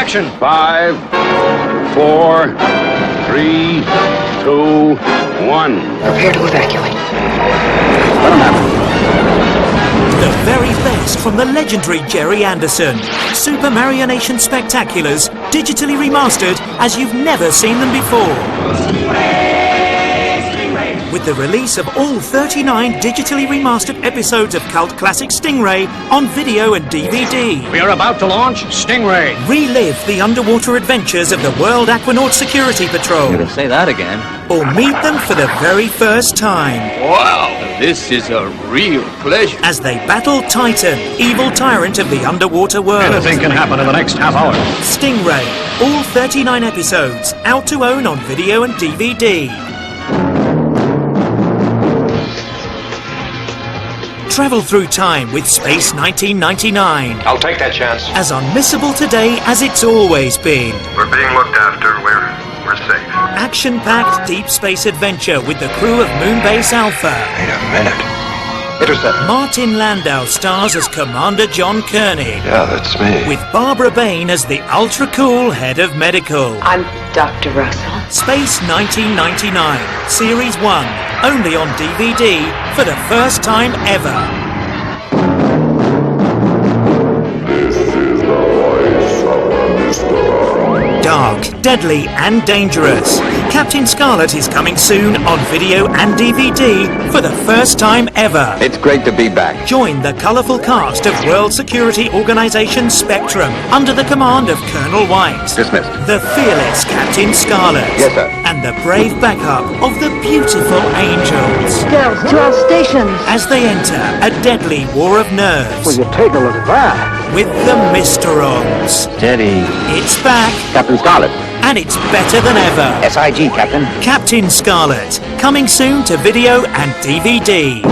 action. 5, 4, 3, 2, 1. Prepare to evacuate. Let him have it. The very best from the legendary Jerry Anderson. Super Marionation Spectaculars, digitally remastered as you've never seen them before. With the release of all 39 digitally remastered episodes of cult classic Stingray on video and DVD. We are about to launch Stingray. Relive the underwater adventures of the World Aquanaut Security Patrol. You can say that again. Or meet them for the very first time. Wow, this is a real pleasure. As they battle Titan, evil tyrant of the underwater world. Anything can happen in the next half hour. Stingray, all 39 episodes, out to own on video and DVD. Travel through time with Space 1999. I'll take that chance. As unmissable today as it's always been. We're being looked after. We're safe. Action-packed deep space adventure with the crew of Moonbase Alpha. Wait a minute. Intercept. Martin Landau stars as Commander John Kearney. Yeah, that's me. With Barbara Bain as the ultra-cool head of medical. I'm Dr. Russell. Space 1999, Series 1, only on DVD for the first time ever. Dark, deadly and dangerous. Captain Scarlet is coming soon on video and DVD for the first time ever. It's great to be back. Join the colourful cast of World Security Organization Spectrum under the command of Colonel White. Dismissed. The fearless Captain Scarlet. Yes, sir. And the brave backup of the beautiful Angels. Girls, to our stations. As they enter a deadly war of nerves. Will you take a look at that? With the Mysterons. Steady. It's back. Captain Scarlet. And it's better than ever. SIG, Captain. Captain Scarlet. Coming soon to video and DVD.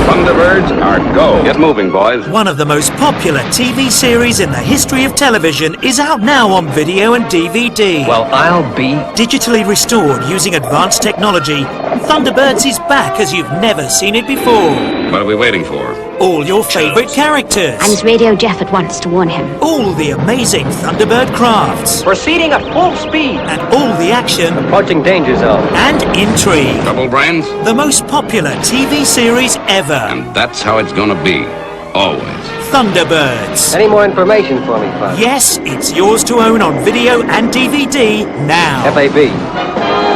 Thunderbirds are go. Get moving, boys. One of the most popular TV series in the history of television is out now on video and DVD. Well, I'll be... Digitally restored using advanced technology, Thunderbirds is back as you've never seen it before. What are we waiting for? All your favourite characters. And his radio Jeff at once to warn him. All the amazing Thunderbird crafts. Proceeding at full speed. And all the action. Approaching danger zone. And intrigue. Double brains? The most popular TV series ever. And that's how it's gonna be. Always. Thunderbirds. Any more information for me, Father? Yes, it's yours to own on video and DVD now. FAB.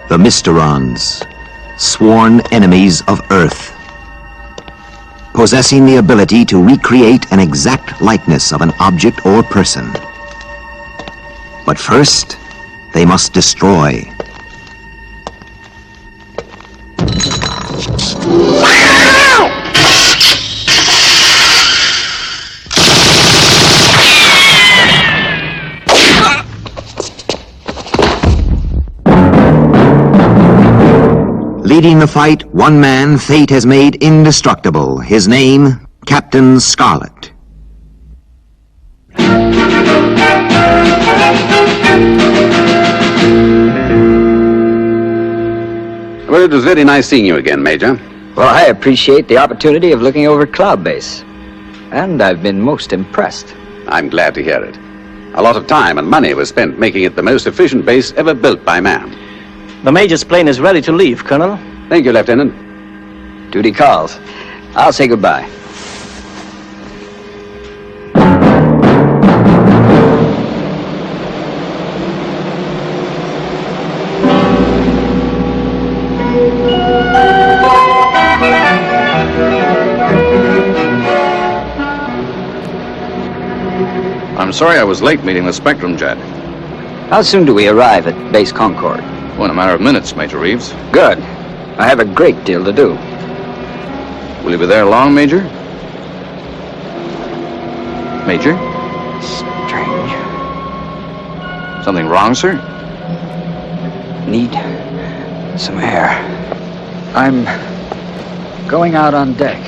The Mysterons, sworn enemies of Earth, possessing the ability to recreate an exact likeness of an object or person. But first, they must destroy. Leading the fight, one man fate has made indestructible. His name, Captain Scarlet. Well, it was very nice seeing you again, Major. Well, I appreciate the opportunity of looking over Cloud Base. And I've been most impressed. I'm glad to hear it. A lot of time and money was spent making it the most efficient base ever built by man. The Major's plane is ready to leave, Colonel. Thank you, Lieutenant. Duty calls. I'll say goodbye. I'm sorry I was late meeting the Spectrum jet. How soon do we arrive at Base Concord? Oh, in a matter of minutes, Major Reeves. Good. I have a great deal to do. Will you be there long, Major? Major? Strange. Something wrong, sir? Need some air. I'm going out on deck.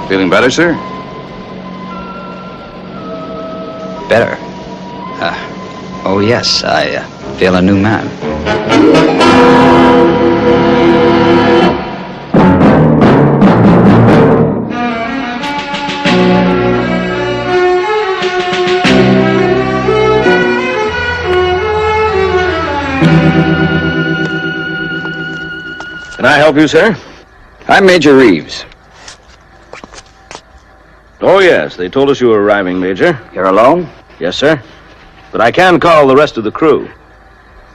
Feeling better, sir? Better. Oh, yes, I feel a new man. Can I help you, sir? I'm Major Reeves. Oh, yes. They told us you were arriving, Major. You're alone? Yes, sir. But I can call the rest of the crew.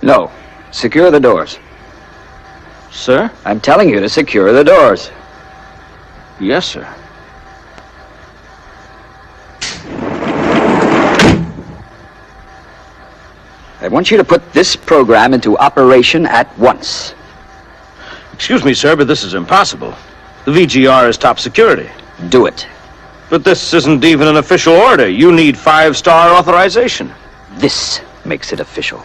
No. Secure the doors. Sir? I'm telling you to secure the doors. Yes, sir. I want you to put this program into operation at once. Excuse me, sir, but this is impossible. The VGR is top security. Do it. But this isn't even an official order. You need 5-star authorization. This makes it official.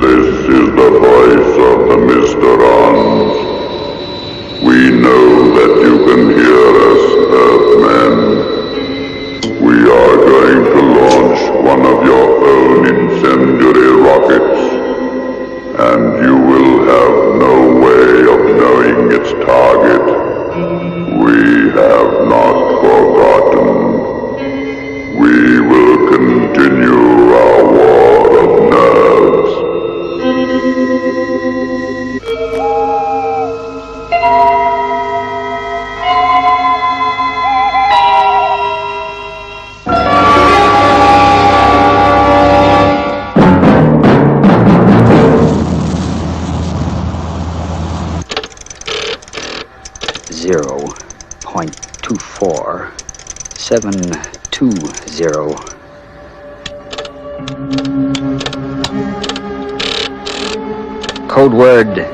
This is the voice of the Mysterons. We know that you can hear us, Earthmen. We are going to launch one of your own incendiary rockets, and you will have no way of knowing its target. We have not forgotten. We will continue our war of nerves. .24720. Code word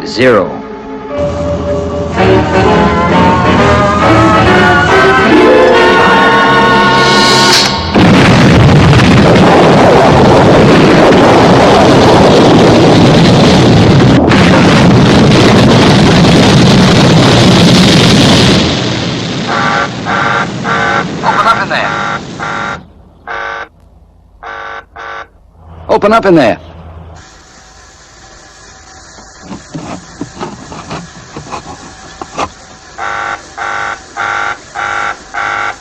ZERO. Open up in there.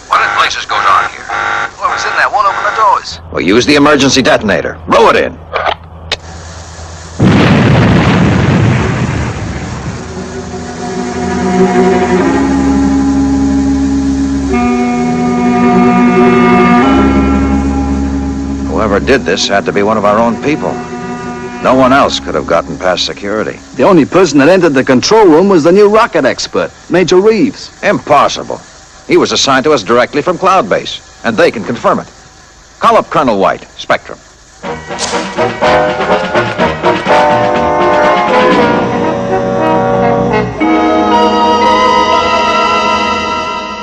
What in places goes on here? Whoever's in there won't open the doors. Well, use the emergency detonator. Blow it in. whoever did this had to be one of our own people. No one else could have gotten past security. The only person that entered the control room was the new rocket expert, Major Reeves. Impossible. He was assigned to us directly from Cloud Base, and they can confirm it. Call up Colonel White, Spectrum.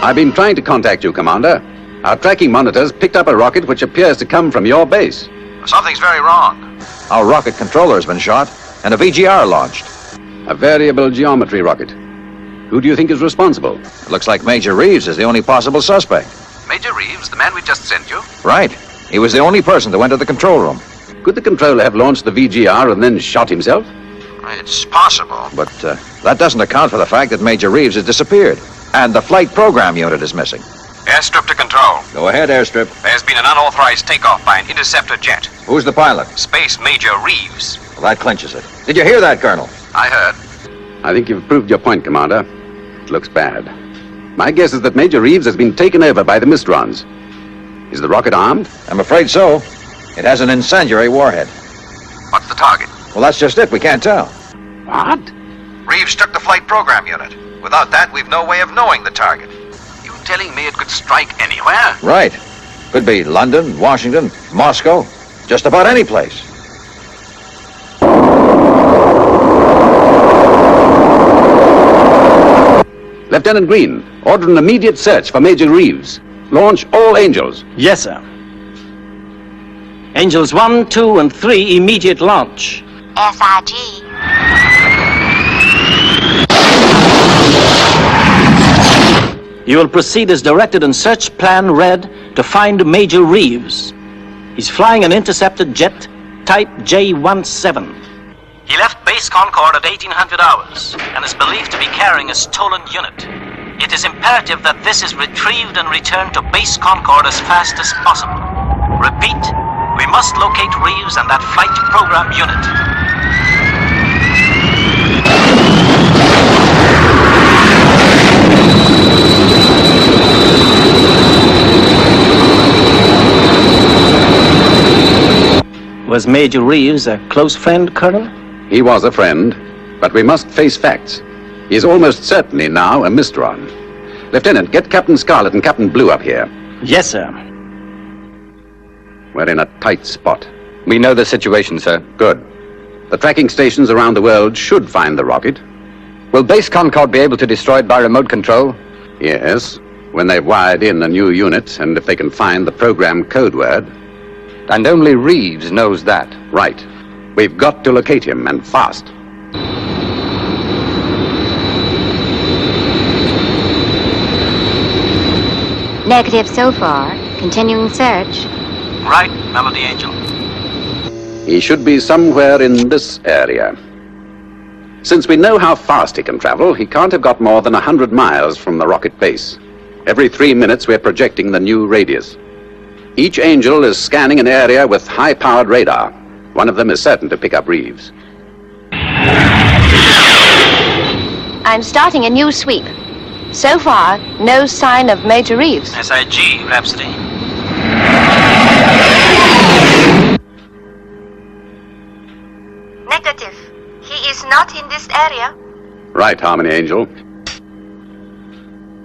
I've been trying to contact you, Commander. Our tracking monitors picked up a rocket which appears to come from your base. Something's very wrong. Our rocket controller has been shot, and a VGR launched. A variable geometry rocket. Who do you think is responsible? It looks like Major Reeves is the only possible suspect. Major Reeves, the man we just sent you? Right. He was the only person to enter the control room. Could the controller have launched the VGR and then shot himself? It's possible. But that doesn't account for the fact that Major Reeves has disappeared, and the flight program unit is missing. Airstrip to control. Go ahead, Airstrip. There's been an unauthorized takeoff by an interceptor jet. Who's the pilot? Space Major Reeves. Well, that clinches it. Did you hear that, Colonel? I heard. I think you've proved your point, Commander. It looks bad. My guess is that Major Reeves has been taken over by the Mysterons. Is the rocket armed? I'm afraid so. It has an incendiary warhead. What's the target? Well, that's just it. We can't tell. What? Reeves took the flight program unit. Without that, we've no way of knowing the target. You telling me it could strike anywhere? Right. Could be London, Washington, Moscow, just about any place. Lieutenant Green, order an immediate search for Major Reeves. Launch all Angels. Yes, sir. Angels 1, 2, and 3, immediate launch. SIG. You will proceed as directed and search plan red to find Major Reeves. He's flying an interceptor jet type J-17. He left Base Concord at 1800 hours and is believed to be carrying a stolen unit. It is imperative that this is retrieved and returned to Base Concord as fast as possible. Repeat, we must locate Reeves and that flight program unit. Was Major Reeves a close friend, Colonel? He was a friend, but we must face facts. He is almost certainly now a Mysteron. Lieutenant, get Captain Scarlet and Captain Blue up here. Yes, sir. We're in a tight spot. We know the situation, sir. Good. The tracking stations around the world should find the rocket. Will Base Concord be able to destroy it by remote control? Yes, when they've wired in a new unit and if they can find the program code word. And only Reeves knows that. Right. We've got to locate him, and fast. Negative so far. Continuing search. Right, Melody Angel. He should be somewhere in this area. Since we know how fast he can travel, he can't have got more than 100 miles from the rocket base. Every 3 minutes, we're projecting the new radius. Each Angel is scanning an area with high-powered radar. One of them is certain to pick up Reeves. I'm starting a new sweep. So far, no sign of Major Reeves. SIG, Rhapsody. Negative. He is not in this area. Right, Harmony Angel.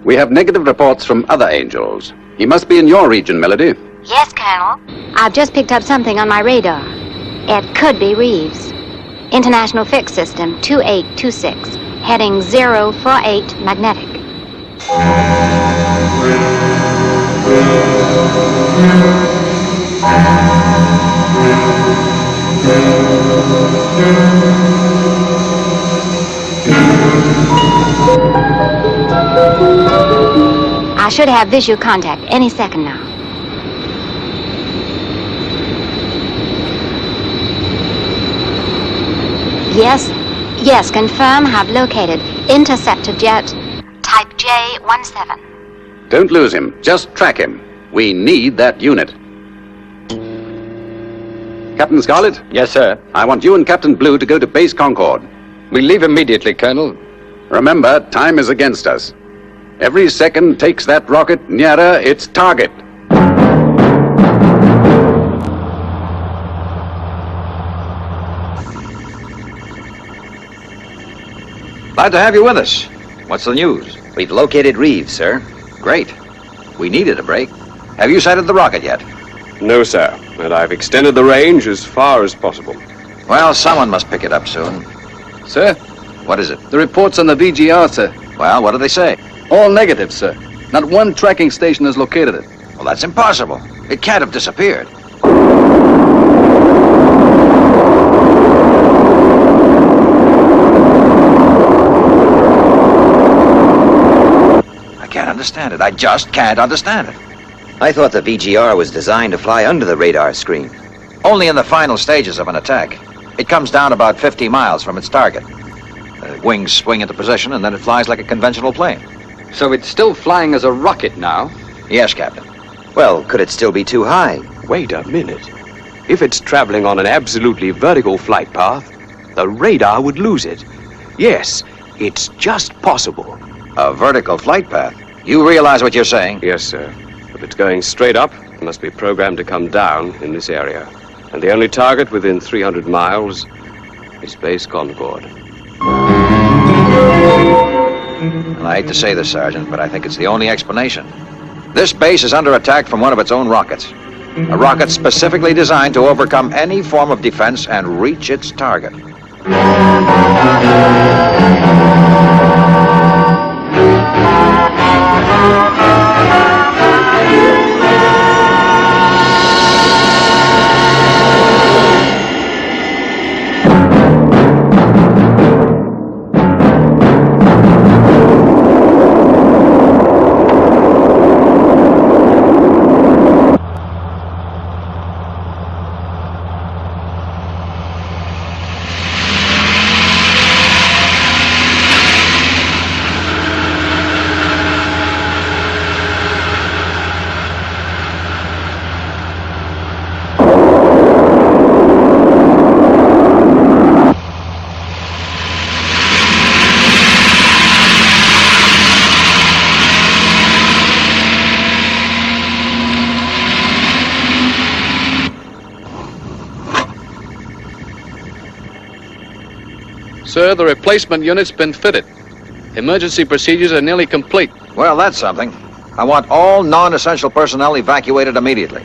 We have negative reports from other Angels. He must be in your region, Melody. Yes, Colonel. I've just picked up something on my radar. It could be Reeves. International Fix System 2826, heading 048 magnetic. I should have visual contact any second now. Yes, confirm have located interceptor jet type J-17. Don't lose him. Just track him. We need that unit. Captain Scarlet? Yes, sir. I want you and Captain Blue to go to Base Concord. We leave immediately, Colonel. Remember, time is against us. Every second takes that rocket nearer its target. Glad to have you with us. What's the news? We've located Reeves, sir. Great. We needed a break. Have you sighted the rocket yet? No, sir. And I've extended the range as far as possible. Well, someone must pick it up soon. Sir, What is it? the reports on the VGR, sir. Well, what do they say? All negative, sir. Not one tracking station has located it. Well, that's impossible. It can't have disappeared. I can't understand it. I just can't understand it. I thought the VGR was designed to fly under the radar screen. Only in the final stages of an attack. It comes down about 50 miles from its target. The wings swing into position, and then it flies like a conventional plane. So it's still flying as a rocket now? Yes, Captain. Well, could it still be too high? Wait a minute. If it's traveling on an absolutely vertical flight path, the radar would lose it. Yes, it's just possible. A vertical flight path? You realize what you're saying? Yes, sir. If it's going straight up, it must be programmed to come down in this area. And the only target within 300 miles is Base Concord. And I hate to say this, Sergeant, but I think it's the only explanation. This base is under attack from one of its own rockets. A rocket specifically designed to overcome any form of defense and reach its target. Sir, the replacement unit's been fitted. Emergency procedures are nearly complete. Well, that's something. I want all non-essential personnel evacuated immediately.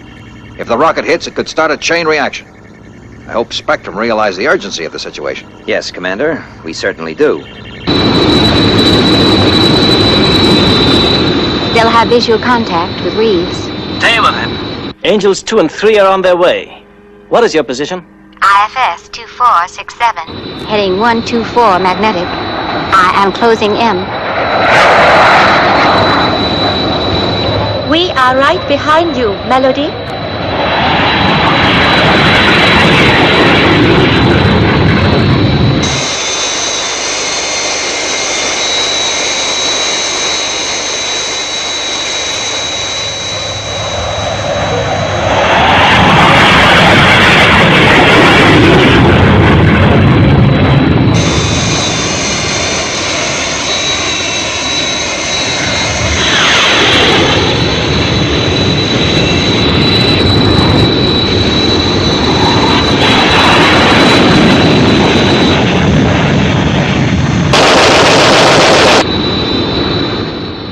If the rocket hits, it could start a chain reaction. I hope Spectrum realize the urgency of the situation. Yes, Commander. We certainly do. They'll have visual contact with Reeves. Stay with him. Angels 2 and 3 are on their way. What is your position? IFS 2467. Heading 124 magnetic. I am closing M. We are right behind you, Melody.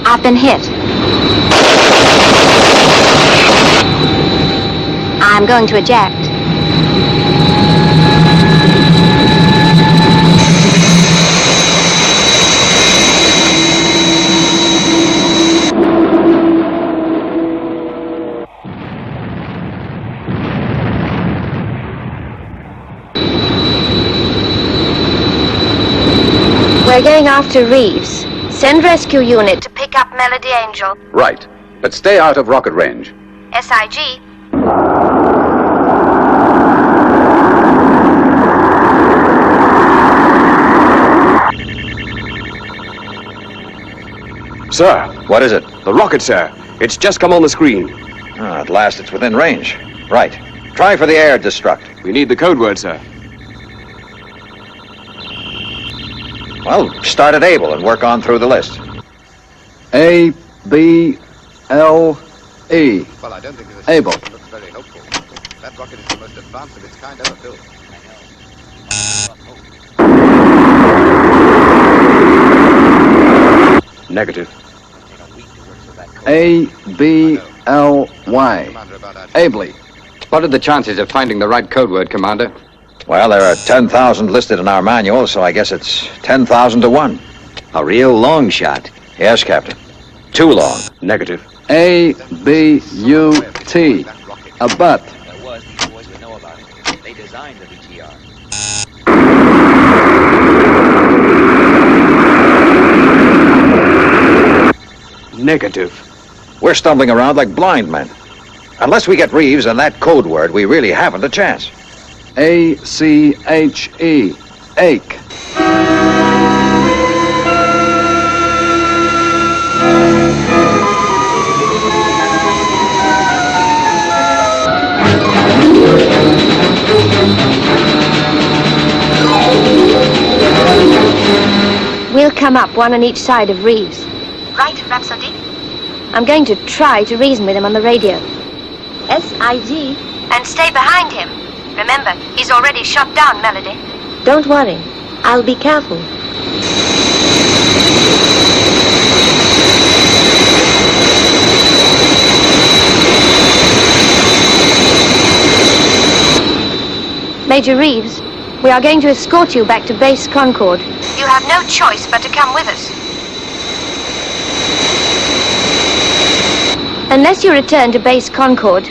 I've been hit. I'm going to eject. We're going after Reeves. Send rescue unit to pick up Melody Angel. Right, but stay out of rocket range. SIG. Sir, What is it? the rocket, sir. It's just come on the screen. Ah, at last it's within range. Right. Try for the air destruct. We need the code word, sir. Well, start at Able and work on through the list. A, B, L, E. Well, I don't think this Able. looks very hopeful. That rocket is the most advanced of its kind ever built. Negative. A-B-L-Y. Abley. What are the chances of finding the right code word, Commander? Well, there are 10,000 listed in our manual, so I guess it's 10,000 to 1. A real long shot. Yes, Captain. Too long. Negative. A-B-U-T. A butt. They designed the VTR. Negative. We're stumbling around like blind men. Unless we get Reeves and that code word, we really haven't a chance. A-C-H-E. Ache. We'll come up one on each side of Reeves. Right, Rhapsody? I'm going to try to reason with him on the radio. S-I-G. And stay behind him. Remember, he's already shot down Melody. Don't worry. I'll be careful. Major Reeves, we are going to escort you back to Base Concord. You have no choice but to come with us. Unless you return to Base Concord,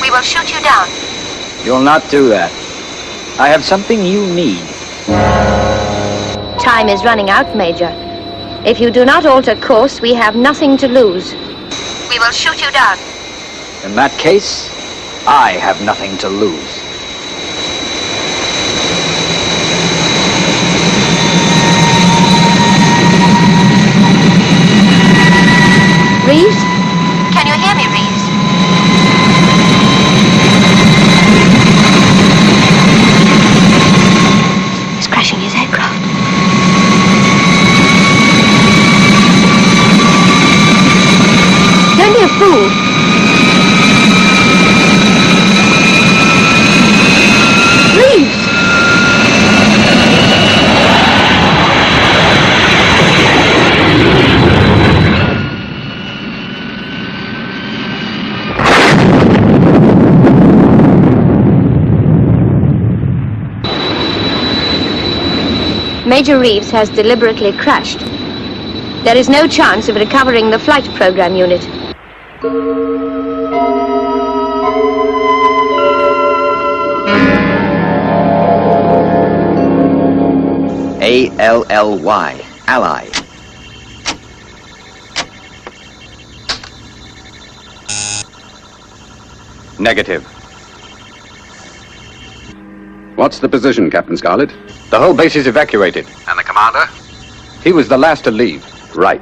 we will shoot you down. You'll not do that. I have something you need. Time is running out, Major. If you do not alter course, we have nothing to lose. We will shoot you down. In that case, I have nothing to lose. Reeves? Can you hear me, Reeves? He's crashing his aircraft. Don't be a fool. Reeves! Major Reeves has deliberately crashed. There is no chance of recovering the flight program unit. A-L-L-Y. Ally. Negative. What's the position, Captain Scarlet? The whole base is evacuated. And the commander? He was the last to leave. Right.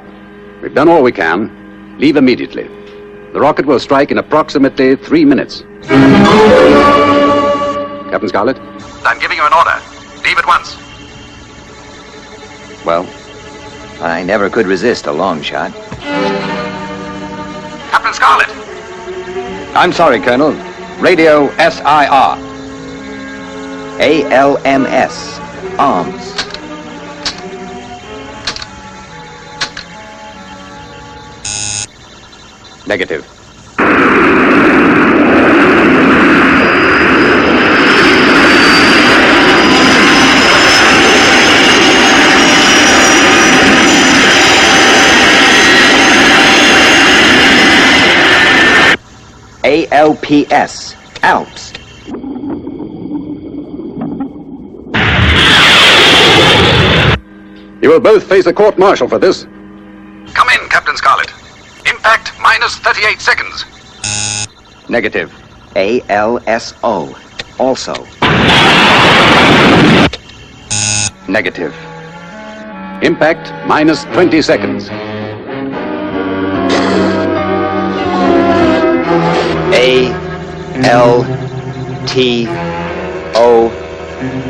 We've done all we can. Leave immediately. The rocket will strike in approximately 3 minutes. Captain Scarlet? I'm giving you an order. Leave at once. Well, I never could resist a long shot. Captain Scarlet! I'm sorry, Colonel. Radio SIR. A-L-M-S. Arms. Negative. A-L-P-S. Alps. You will both face a court-martial for this. Come in, Captain Scarlet. Impact minus 38 seconds. Negative. A-L-S-O. Also. Negative. Impact minus 20 seconds. A-L-T-O.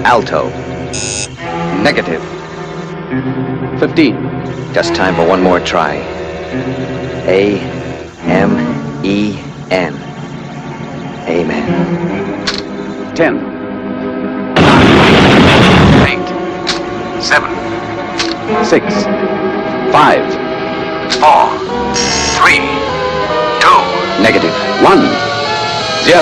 Alto. Negative. 15. Just time for one more try. A-M-E-N. Amen. 10. 8. 7. 6. 5. 3, 2. Negative. 1, 0.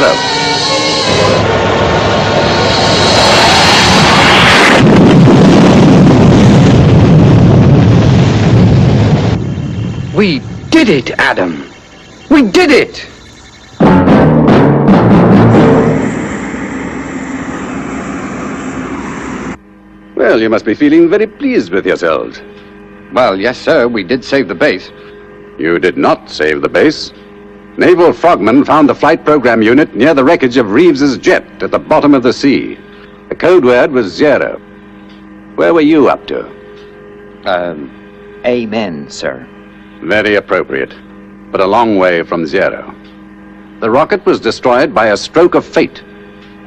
We did it, Adam. We did it! Well, you must be feeling very pleased with yourselves. Well, yes, sir, we did save the base. You did not save the base. Naval frogmen found the flight program unit near the wreckage of Reeves's jet at the bottom of the sea. The code word was 0. Where were you up to? Amen, sir. Very appropriate, but a long way from 0. The rocket was destroyed by a stroke of fate.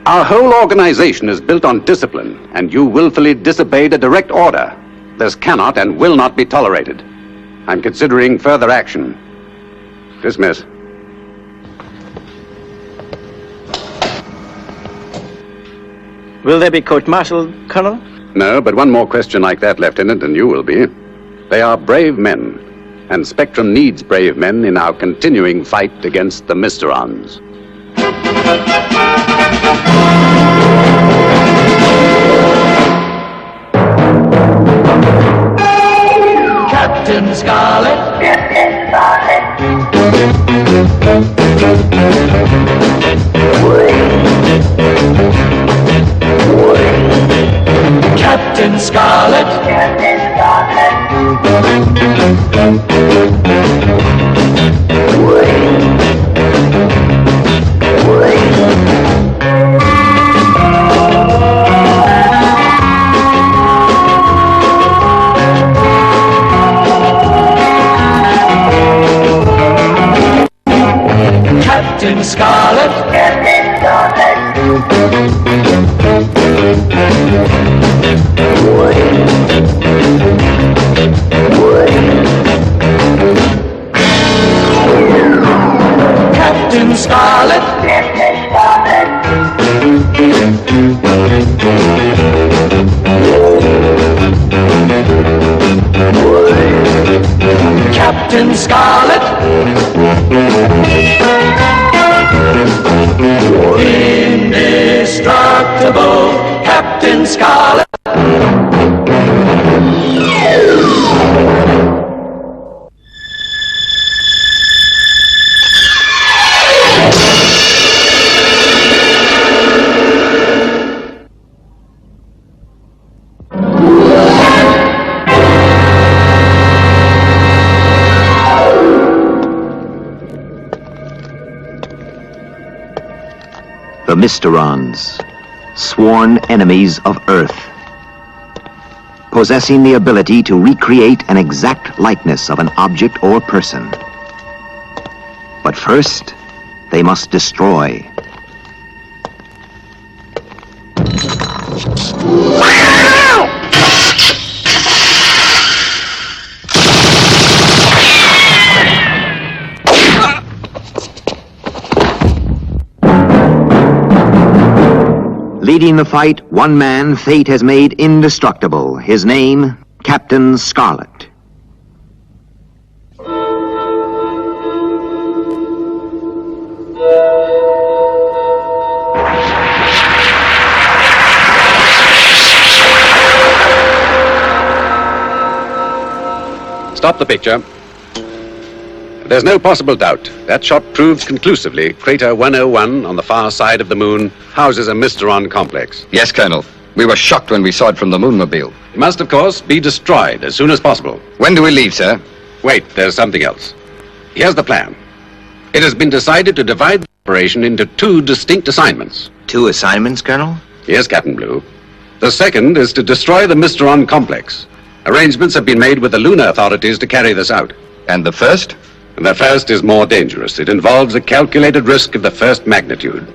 Our whole organization is built on discipline, and you willfully disobeyed a direct order. This cannot and will not be tolerated. I'm considering further action. Dismiss. Will they be court-martialed, Colonel? No, but one more question like that, Lieutenant, and you will be. They are brave men, and Spectrum needs brave men in our continuing fight against the Mysterons. Captain Scarlet. Captain Scarlet. Captain Scarlet. Captain Captain Scarlet. Captain Scarlet. Captain Scarlet. Captain Scarlet. Indestructible Captain Scarlet. The Mysterons, sworn enemies of Earth, possessing the ability to recreate an exact likeness of an object or person. But first, they must destroy. Leading the fight, one man fate has made indestructible. His name, Captain Scarlet. Stop the picture. There's no possible doubt. That shot proves conclusively Crater 101 on the far side of the moon houses a Mysteron complex. Yes, Colonel. We were shocked when we saw it from the moonmobile. It must, of course, be destroyed as soon as possible. When do we leave, sir? Wait, there's something else. Here's the plan. It has been decided to divide the operation into 2 distinct assignments. 2 assignments, Colonel? Yes, Captain Blue. The second is to destroy the Mysteron complex. Arrangements have been made with the lunar authorities to carry this out. And the first? The first is more dangerous. It involves a calculated risk of the first magnitude.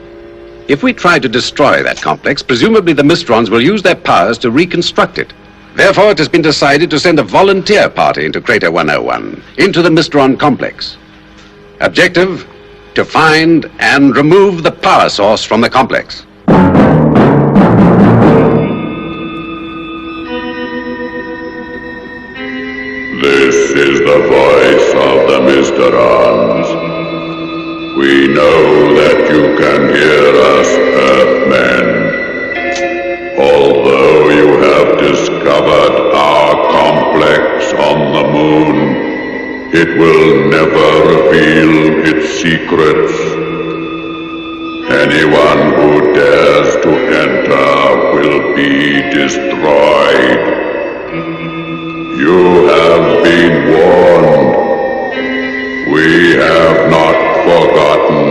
If we try to destroy that complex, presumably the Mysterons will use their powers to reconstruct it. Therefore, it has been decided to send a volunteer party into Crater 101, into the Mysteron complex. Objective, to find and remove the power source from the complex. This is the voice Mysterons. We know that you can hear us, Earthmen. Although you have discovered our complex on the moon, it will never reveal its secrets. Anyone who dares to enter will be destroyed. You have been warned. We have not forgotten.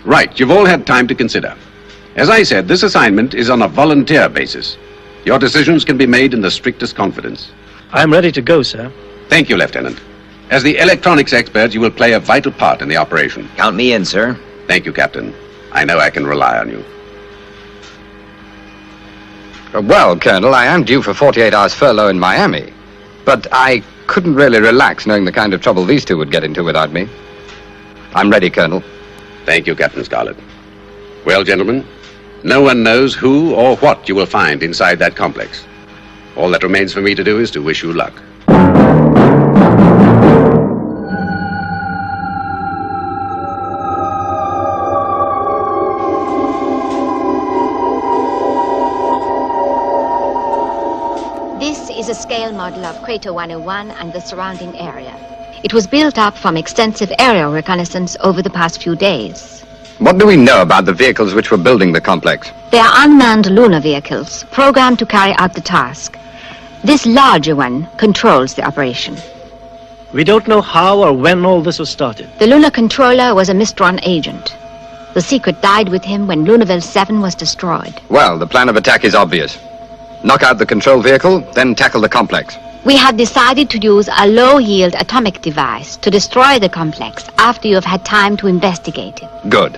Right, you've all had time to consider. As I said, this assignment is on a volunteer basis. Your decisions can be made in the strictest confidence. I'm ready to go, sir. Thank you, Lieutenant. As the electronics expert, you will play a vital part in the operation. Count me in, sir. Thank you, Captain. I know I can rely on you. Well, Colonel, I am due for 48 hours furlough in Miami. But I couldn't really relax knowing the kind of trouble these two would get into without me. I'm ready, Colonel. Thank you, Captain Scarlet. Well, gentlemen, no one knows who or what you will find inside that complex. All that remains for me to do is to wish you luck. This is a scale model of Crater 101 and the surrounding area. It was built up from extensive aerial reconnaissance over the past few days. What do we know about the vehicles which were building the complex? They are unmanned lunar vehicles, programmed to carry out the task. This larger one controls the operation. We don't know how or when all this was started. The lunar controller was a Mysteron agent. The secret died with him when Lunarville 7 was destroyed. Well, the plan of attack is obvious. Knock out the control vehicle, then tackle the complex. We have decided to use a low-yield atomic device to destroy the complex after you have had time to investigate it. Good.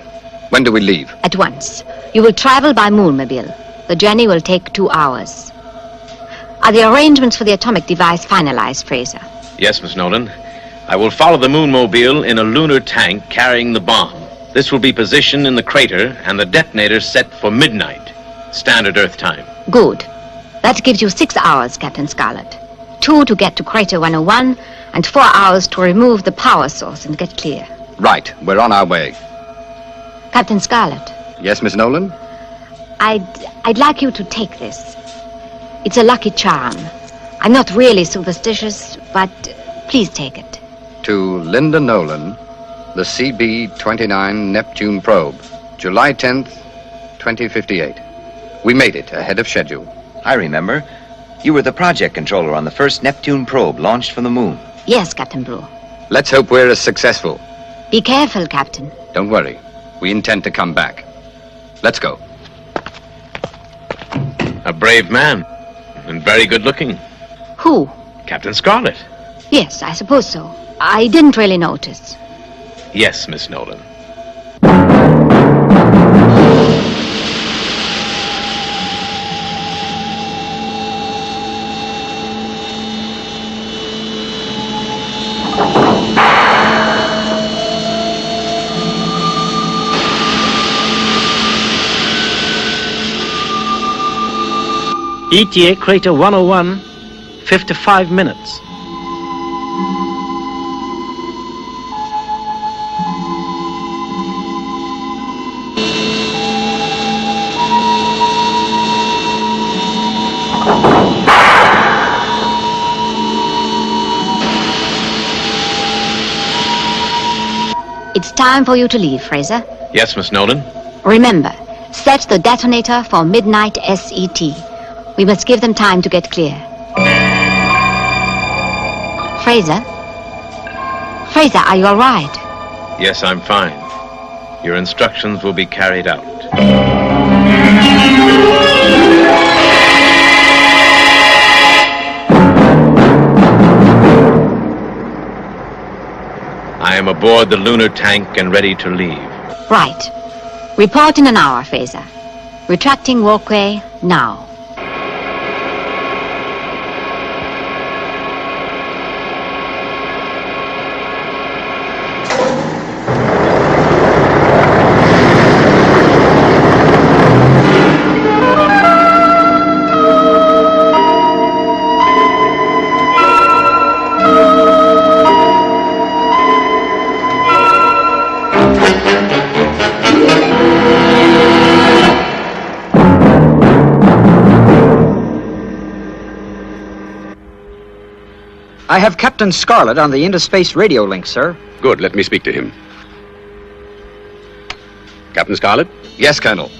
When do we leave? At once. You will travel by Moonmobile. The journey will take 2 hours. Are the arrangements for the atomic device finalized, Fraser? Yes, Miss Nolan. I will follow the Moonmobile in a lunar tank carrying the bomb. This will be positioned in the crater and the detonator set for midnight, standard Earth time. Good. That gives you 6 hours, Captain Scarlet. 2 to get to Crater 101 and 4 hours to remove the power source and get clear. Right. We're on our way. Captain Scarlet, Yes, Miss Nolan? I'd like you to take this. It's a lucky charm. I'm not really superstitious, but please take it. To Linda Nolan, the CB-29 Neptune probe, July 10th, 2058. We made it ahead of schedule. I remember. You were the project controller on the first Neptune probe launched from the moon. Yes, Captain Brew. Let's hope we're as successful. Be careful, Captain. Don't worry. We intend to come back. Let's go. A brave man, and very good looking. Who? Captain Scarlet. Yes, I suppose so. I didn't really notice. Yes, Miss Nolan. ETA Crater 101, 55 minutes. It's time for you to leave, Fraser. Yes, Miss Nolan. Remember, set the detonator for midnight SET. We must give them time to get clear. Fraser? Fraser, are you all right? Yes, I'm fine. Your instructions will be carried out. I am aboard the lunar tank and ready to leave. Right. Report in an hour, Fraser. Retracting walkway now. I have Captain Scarlet on the interspace radio link, sir. Good, let me speak to him. Captain Scarlet? Yes, Colonel.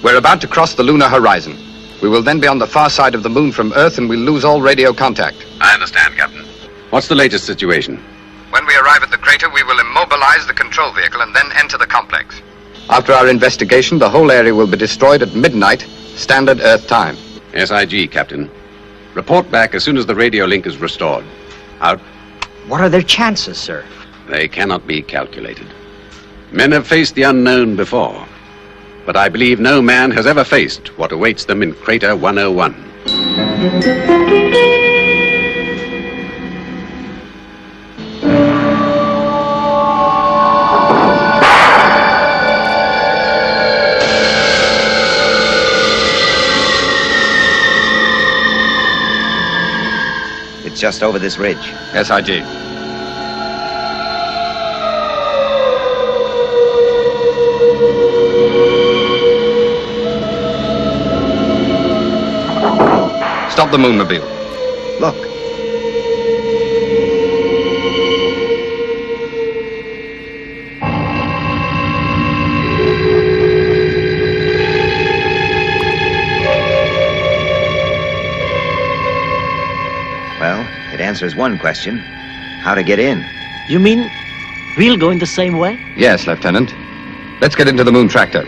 We're about to cross the lunar horizon. We will then be on the far side of the moon from Earth and we'll lose all radio contact. I understand, Captain. What's the latest situation? When we arrive at the crater, we will immobilize the control vehicle and then enter the complex. After our investigation, the whole area will be destroyed at midnight, standard Earth time. SIG, Captain. Report back as soon as the radio link is restored. Out. What are their chances, sir? They cannot be calculated. Men have faced the unknown before, but I believe no man has ever faced what awaits them in Crater 101. It's just over this ridge. SIG. Stop the moonmobile. Look. Well, it answers one question. How to get in. You mean we'll go in the same way? Yes, Lieutenant. Let's get into the moon tractor.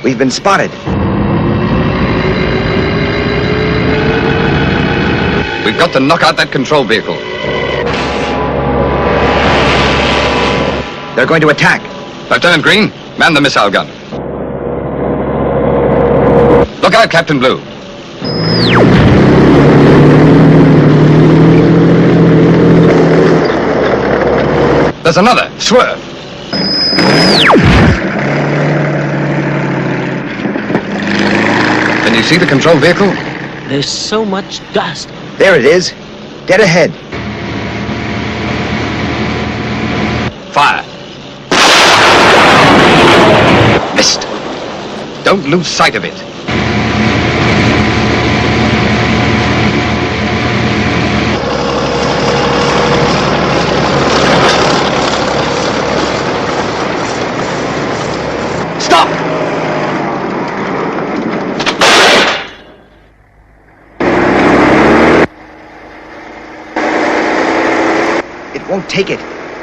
We've been spotted. We've got to knock out that control vehicle. They're going to attack. Lieutenant Green, man the missile gun. Look out, Captain Blue. There's another. Swerve. Can you see the control vehicle? There's so much dust. There it is. Dead ahead. Fire. Missed. Don't lose sight of it. Stop! It won't take it.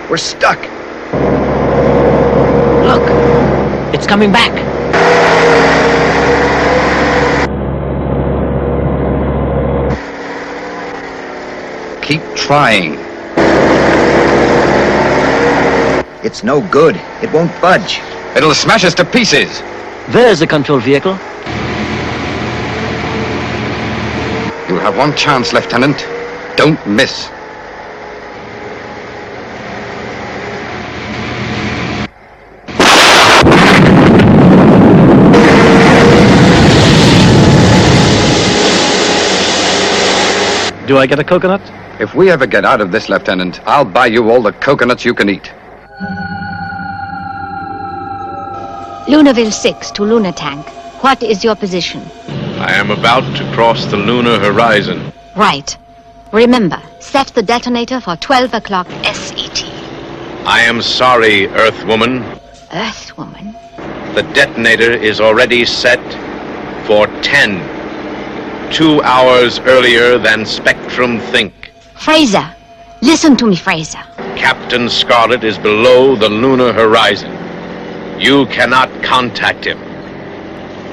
We're stuck. Look, it's coming back. Keep trying. It's no good. It won't budge. It'll smash us to pieces. There's the control vehicle. You have one chance, Lieutenant. Don't miss. Do I get a coconut? If we ever get out of this, Lieutenant, I'll buy you all the coconuts you can eat. Lunarville 6 to Lunar Tank. What is your position? I am about to cross the lunar horizon. Right. Remember, set the detonator for 12 o'clock SET. I am sorry, Earthwoman. Earthwoman? The detonator is already set for 10. 2 hours earlier than Spectrum think. Fraser, listen to me, Fraser. Captain Scarlet is below the lunar horizon. You cannot contact him.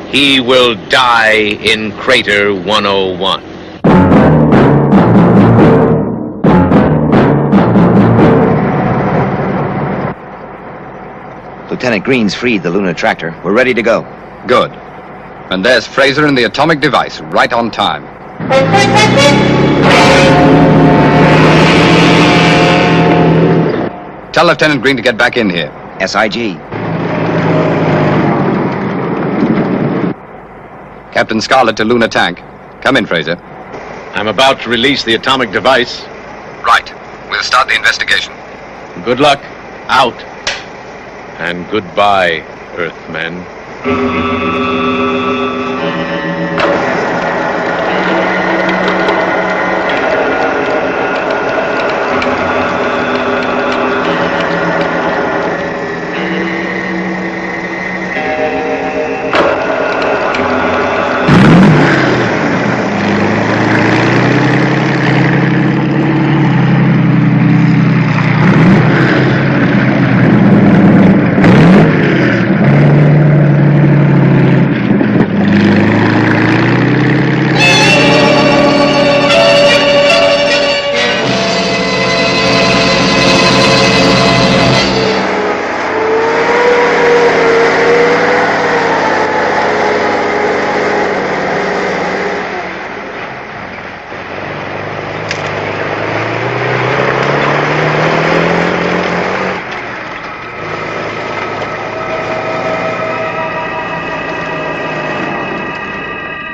He will die in Crater 101. Lieutenant Green's freed the lunar tractor. We're ready to go. Good. And there's Fraser and the atomic device, right on time. Tell Lieutenant Green to get back in here. SIG. Captain Scarlet to lunar tank. Come in, Fraser. I'm about to release the atomic device. Right. We'll start the investigation. Good luck. Out. And goodbye, Earthmen.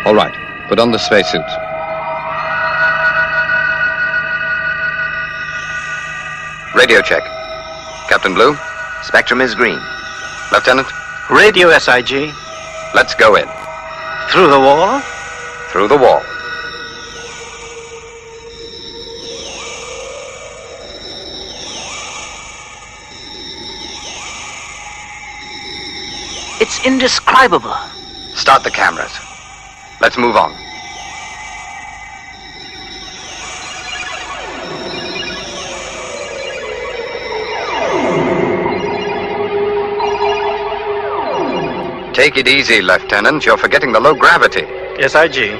All right. Put on the spacesuits. Radio check. Captain Blue? Spectrum is green. Lieutenant? Radio SIG. Let's go in. Through the wall? Through the wall. It's indescribable. Start the cameras. Let's move on. Take it easy, Lieutenant. You're forgetting the low gravity. SIG.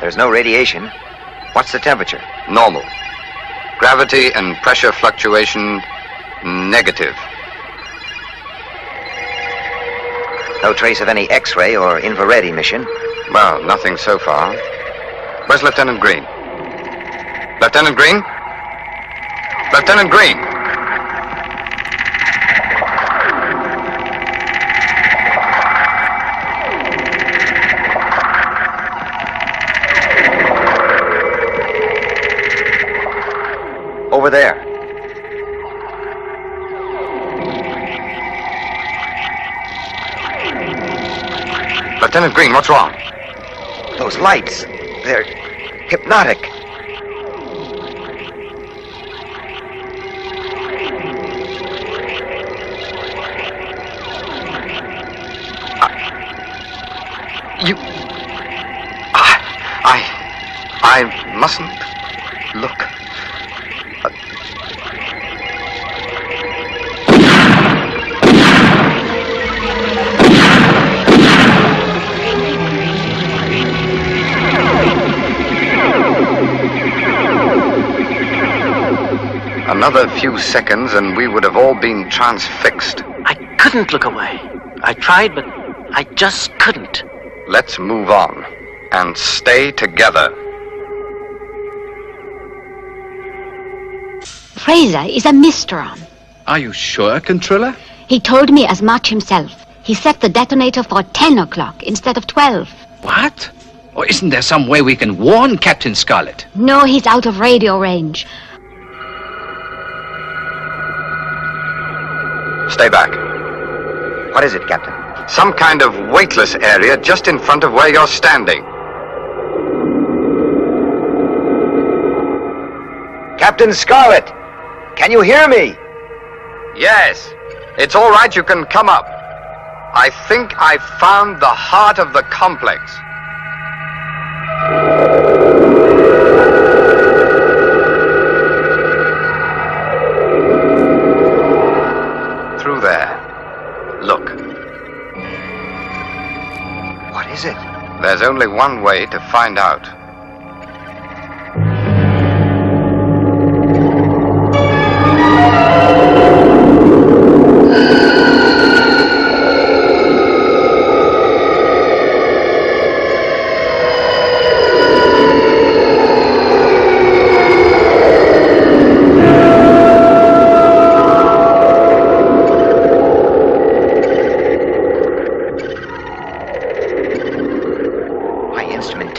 There's no radiation. What's the temperature? Normal. Gravity and pressure fluctuation, negative. No trace of any X-ray or infrared emission. Well, nothing so far. Where's Lieutenant Green? Lieutenant Green? Lieutenant Green! Over there. Lieutenant Green, what's wrong? Those lights. They're hypnotic. I mustn't look. Another few seconds and we would have all been transfixed. I couldn't look away. I tried, but I just couldn't. Let's move on and stay together. Fraser is a Mysteron. Are you sure, Controller? He told me as much himself. He set the detonator for 10 o'clock instead of 12. What? Or isn't there some way we can warn Captain Scarlet? No, he's out of radio range. Stay back. What is it, Captain? Some kind of weightless area just in front of where you're standing. Captain Scarlet! Can you hear me? Yes. It's all right, you can come up. I think I've found the heart of the complex. Through there. Look. What is it? There's only one way to find out.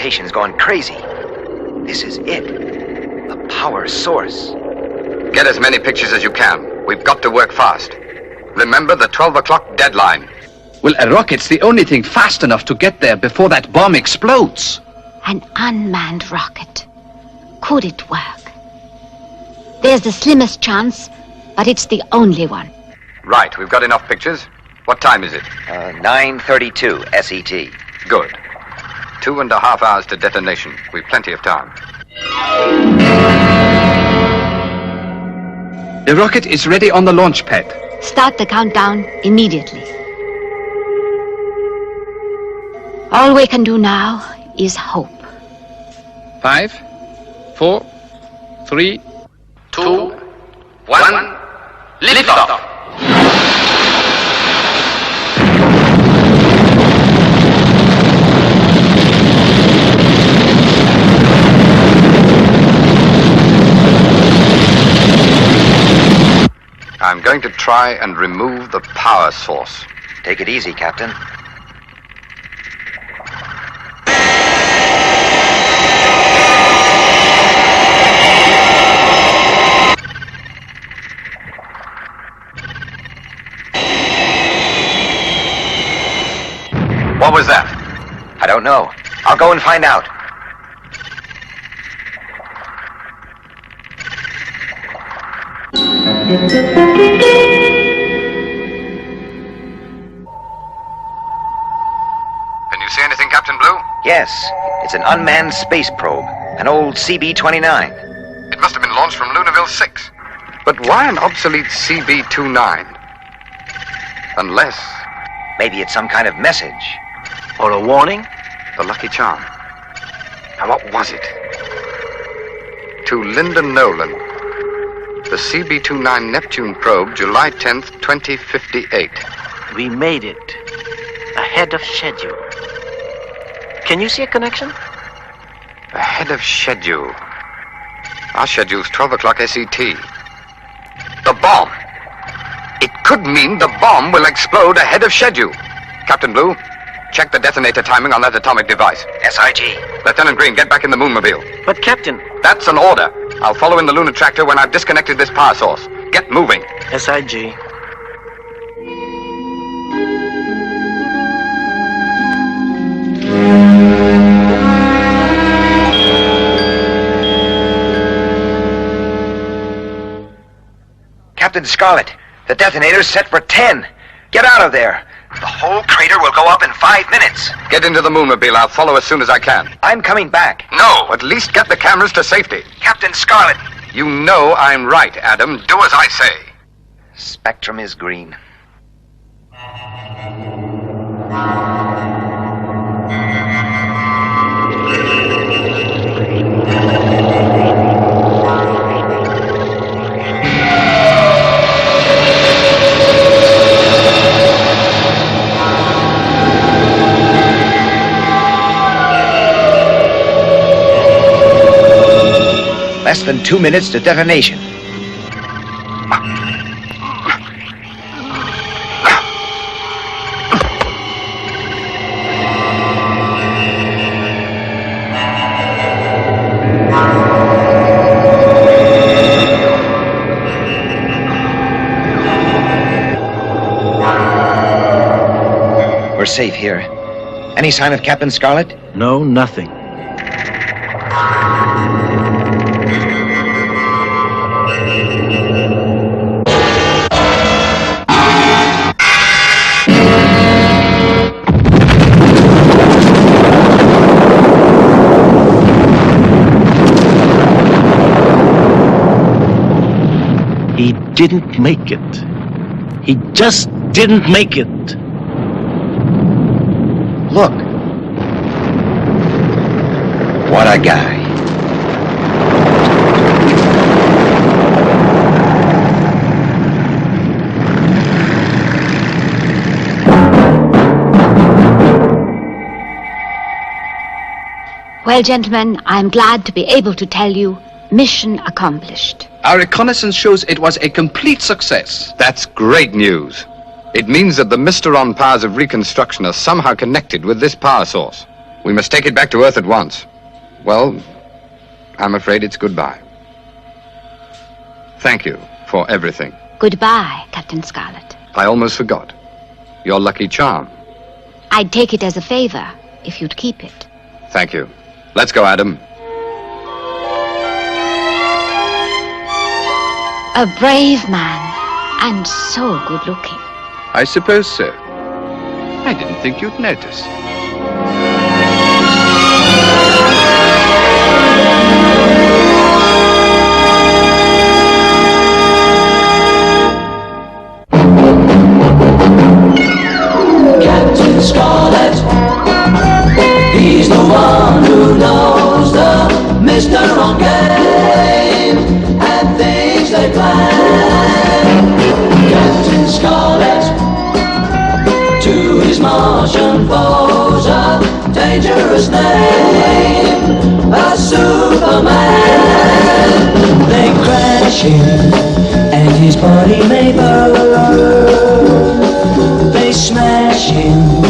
Is going crazy. This is it. The power source. Get as many pictures as you can. We've got to work fast. Remember the 12 o'clock deadline. Well, a rocket's the only thing fast enough to get there before that bomb explodes. An unmanned rocket. Could it work? There's the slimmest chance, but it's the only one. Right, we've got enough pictures. What time is it? 9:32 SET. Good. 2.5 hours to detonation. We've plenty of time. The rocket is ready on the launch pad. Start the countdown immediately. All we can do now is hope. 5, 4, 3, 2, 1. Lift off! I'm going to try and remove the power source. Take it easy, Captain. What was that? I don't know. I'll go and find out. Can you see anything, Captain Blue? Yes, it's an unmanned space probe. An old CB-29. It must have been launched from Lunarville 6. But why an obsolete CB-29? Unless... Maybe it's some kind of message. Or a warning? The Lucky Charm. Now, what was it? To Linda Nolan. The CB-29 Neptune probe, July 10th, 2058. We made it. Ahead of schedule. Can you see a connection? Ahead of schedule. Our schedule's 12 o'clock SET. The bomb! It could mean the bomb will explode ahead of schedule. Captain Blue, check the detonator timing on that atomic device. SIG. Lieutenant Green, get back in the Moonmobile. But, Captain... That's an order. I'll follow in the lunar tractor when I've disconnected this power source. Get moving. SIG. Captain Scarlet, the detonator's set for 10. Get out of there. The whole crater will go up in 5 minutes. Get into the Moonmobile. I'll follow as soon as I can. I'm coming back. No, at least get the cameras to safety. Captain Scarlet. You know I'm right, Adam. Do as I say. Spectrum is green. Less than 2 minutes to detonation. We're safe here. Any sign of Captain Scarlet? No, nothing. didn't make it. He just didn't make it. Look. What a guy. Well, gentlemen, I'm glad to be able to tell you, mission accomplished. Our reconnaissance shows it was a complete success. That's great news. It means that the Mysteron powers of reconstruction are somehow connected with this power source. We must take it back to Earth at once. Well, I'm afraid it's goodbye. Thank you for everything. Goodbye, Captain Scarlet. I almost forgot. Your lucky charm. I'd take it as a favor if you'd keep it. Thank you. Let's go, Adam. A brave man, and so good-looking. I suppose so. I didn't think you'd notice. Captain Scarlet, he's the one who knows the Mysteron game and things they plan. Captain Scarlet, to his Martian foes a dangerous name, a Superman. They crash him and his body may burn. They smash him,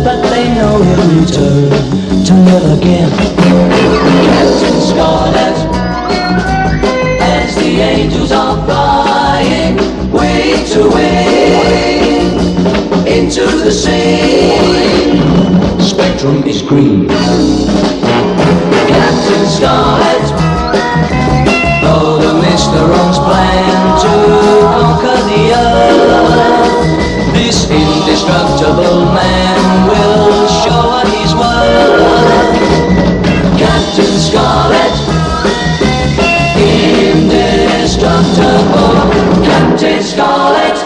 but they know he'll return to live again. Captain Scarlet, as the angels are flying wing to wing into the scene, spectrum is green. Captain Scarlet, though the Mysterons plan to conquer the earth, this indestructible man will show what he's worth. Captain Scarlet, indestructible Captain Scarlet.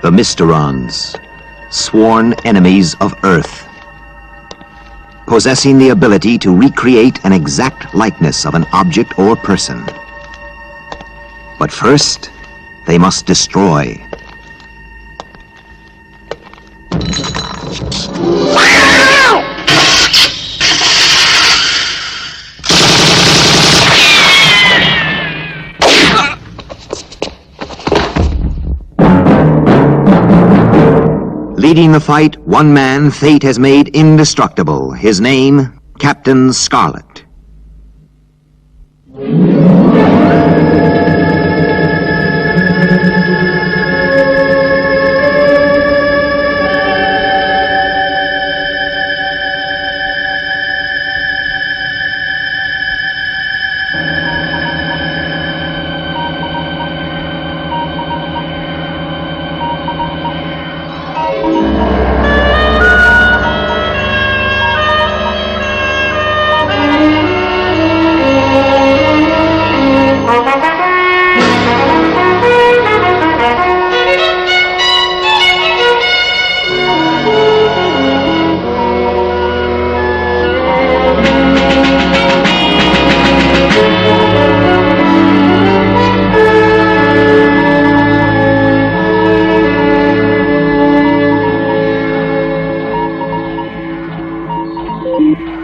The Mysterons, sworn enemies of Earth, possessing the ability to recreate an exact likeness of an object or person. But first, they must destroy. Leading the fight, one man fate has made indestructible. His name, Captain Scarlet.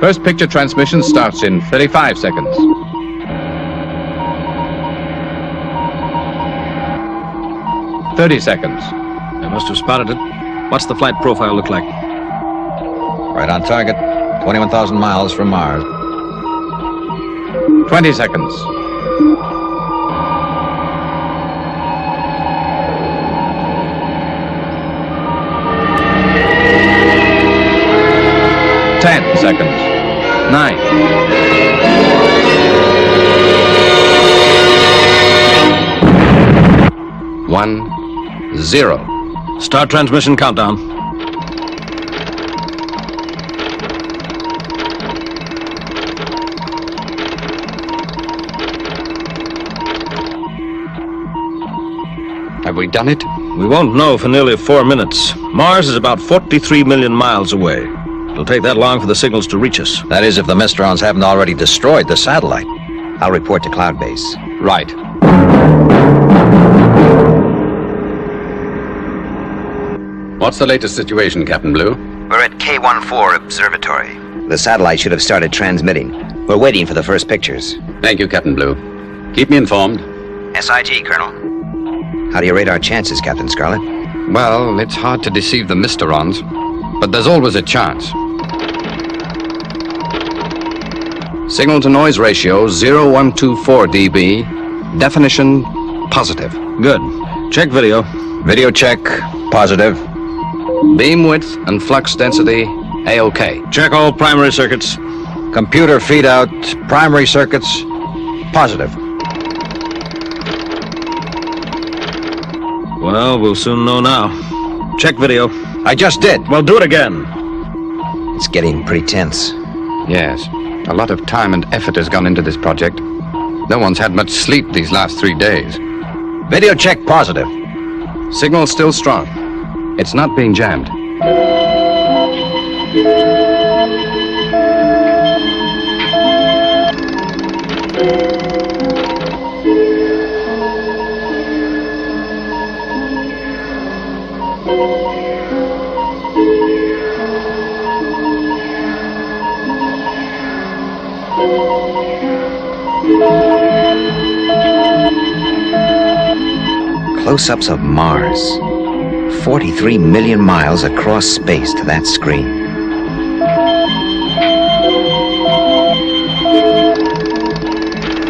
First picture transmission starts in 35 seconds. ...30 seconds. I must have spotted it. What's the flight profile look like? Right on target. 21,000 miles from Mars. 20 seconds. 10 seconds. 9. 1, 0. Start transmission countdown. Have we done it? We won't know for nearly 4 minutes. Mars is about 43 million miles away. It'll take that long for the signals to reach us. That is, if the Mysterons haven't already destroyed the satellite. I'll report to Cloud Base. Right. What's the latest situation, Captain Blue? We're at K14 Observatory. The satellite should have started transmitting. We're waiting for the first pictures. Thank you, Captain Blue. Keep me informed. SIG, Colonel. How do you rate our chances, Captain Scarlet? Well, it's hard to deceive the Mysterons, but there's always a chance. Signal-to-noise ratio 0124 dB. Definition positive. Good. Check video. Video check. Positive. Beam width and flux density A-OK. Check all primary circuits. Computer feed out. Primary circuits. Positive. Well, we'll soon know now. Check video. I just did. Well, do it again. It's getting pretty tense. Yes. A lot of time and effort has gone into this project. No one's had much sleep these last 3 days. Video check positive. Signal still strong. It's not being jammed. Close-ups of Mars. 43 million miles across space to that screen.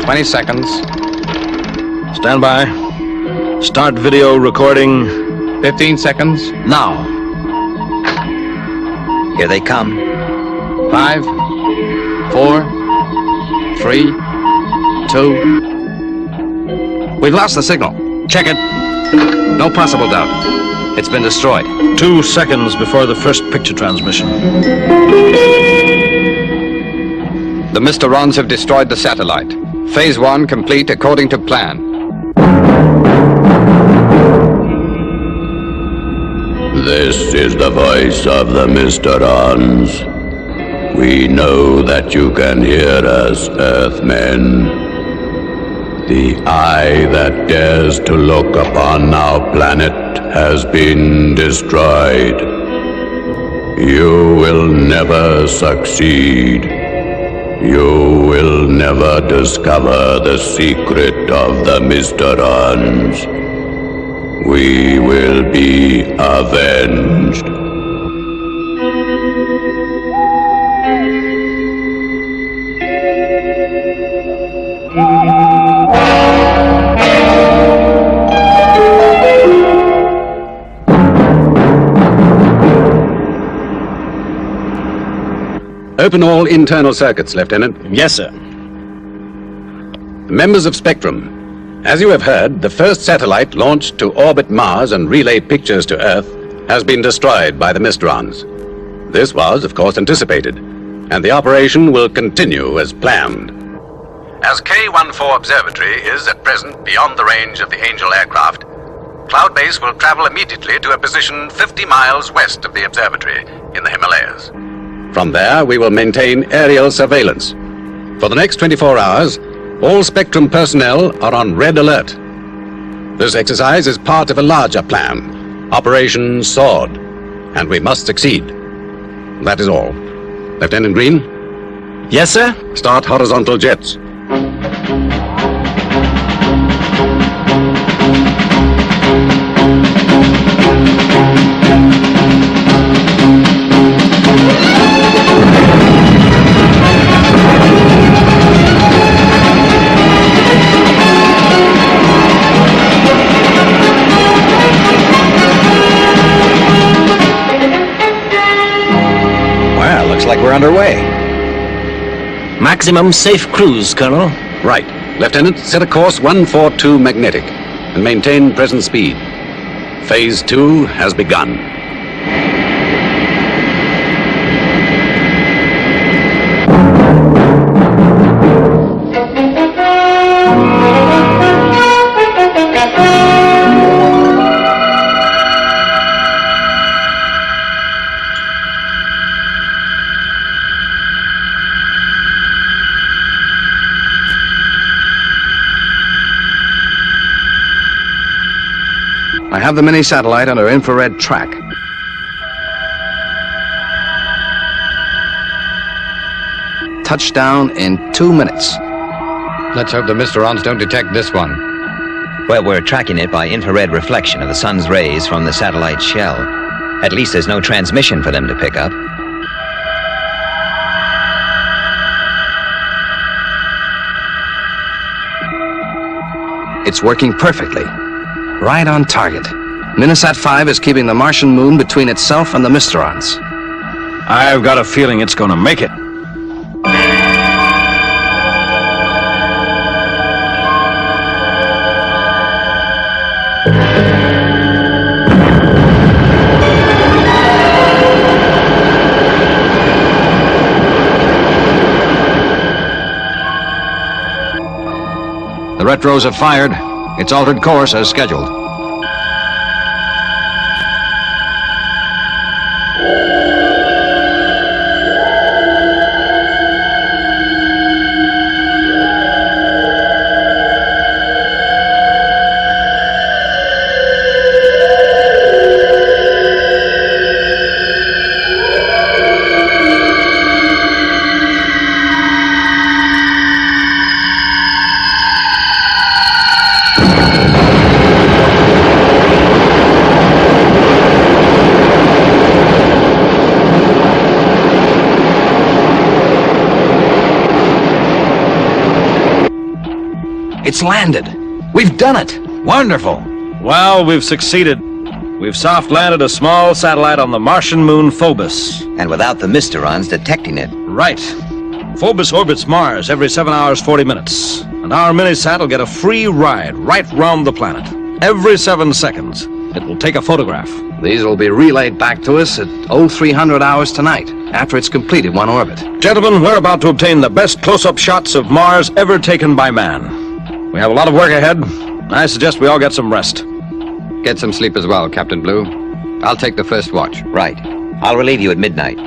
"20 seconds. Stand by. Start video recording. 15 seconds. Now. Here they come. 5, 4, 3, 2. We've lost the signal. Check it. No possible doubt. It's been destroyed. 2 seconds before the first picture transmission. The Mysterons have destroyed the satellite. Phase 1 complete according to plan. This is the voice of the Mysterons. We know that you can hear us, Earthmen. The eye that dares to look upon our planet has been destroyed. You will never succeed. You will never discover the secret of the Mysterons. We will be avenged. Open all internal circuits, Lieutenant. Yes, sir. Members of Spectrum, as you have heard, the first satellite launched to orbit Mars and relay pictures to Earth has been destroyed by the Mysterons. This was, of course, anticipated, and the operation will continue as planned. As K14 Observatory is at present beyond the range of the Angel aircraft, Cloud Base will travel immediately to a position 50 miles west of the observatory in the Himalayas. From there, we will maintain aerial surveillance. For the next 24 hours, all Spectrum personnel are on red alert. This exercise is part of a larger plan, Operation Sword, and we must succeed. That is all. Lieutenant Green? Yes, sir? Start horizontal jets. Looks like we're we're underway. Maximum safe cruise, Colonel. Right. Lieutenant, set a course 142 magnetic and maintain present speed. Phase 2 has begun. I have the mini-satellite under infrared track. Touchdown in 2 minutes. Let's hope the Mysterons don't detect this one. Well, we're tracking it by infrared reflection of the sun's rays from the satellite shell. At least there's no transmission for them to pick up. It's working perfectly. Right on target. Minisat 5 is keeping the Martian moon between itself and the Mysterons. I've got a feeling it's going to make it. The retros have fired. It's altered course as scheduled. It's landed. We've done it. Wonderful. Well, we've succeeded. We've soft landed a small satellite on the Martian moon Phobos. And without the Mysterons detecting it. Right. Phobos orbits Mars every 7 hours, 40 minutes. And our mini-sat will get a free ride right round the planet. Every 7 seconds. It will take a photograph. These will be relayed back to us at 0300 hours tonight, after it's completed one orbit. Gentlemen, we're about to obtain the best close-up shots of Mars ever taken by man. We have a lot of work ahead. I suggest we all get some rest. Get some sleep as well, Captain Blue. I'll take the first watch. Right. I'll relieve you at midnight.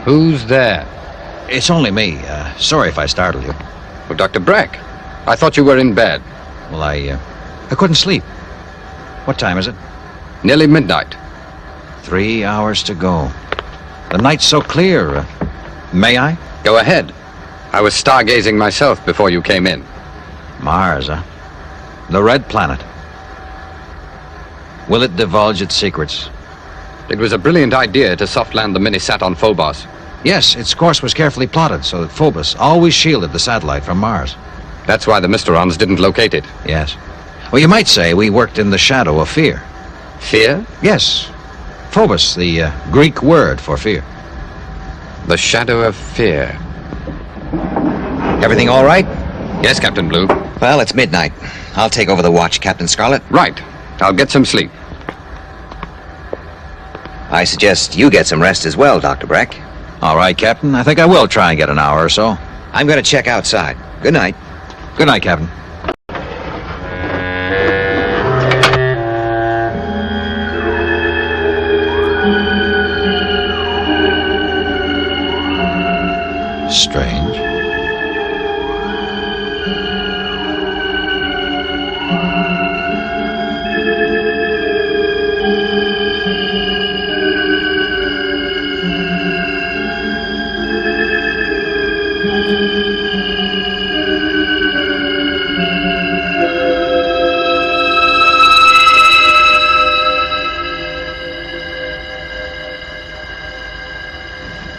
Who's there? It's only me. Sorry if I startled you. Well, Dr. Breck, I thought you were in bed. Well, I couldn't sleep. What time is it? Nearly midnight. 3 hours to go. The night's so clear. May I? Go ahead. I was stargazing myself before you came in. Mars, huh? The red planet. Will it divulge its secrets? It was a brilliant idea to soft land the mini-sat on Phobos. Yes, its course was carefully plotted so that Phobos always shielded the satellite from Mars. That's why the Mysterons didn't locate it. Yes. Well, you might say we worked in the shadow of fear. Fear? Yes. Phobos, the Greek word for fear. The shadow of fear. Everything all right? Yes, Captain Blue. Well, it's midnight. I'll take over the watch, Captain Scarlet. Right. I'll get some sleep. I suggest you get some rest as well, Dr. Breck. All right, Captain. I think I will try and get an hour or so. I'm going to check outside. Good night. Good night, Captain. Strange.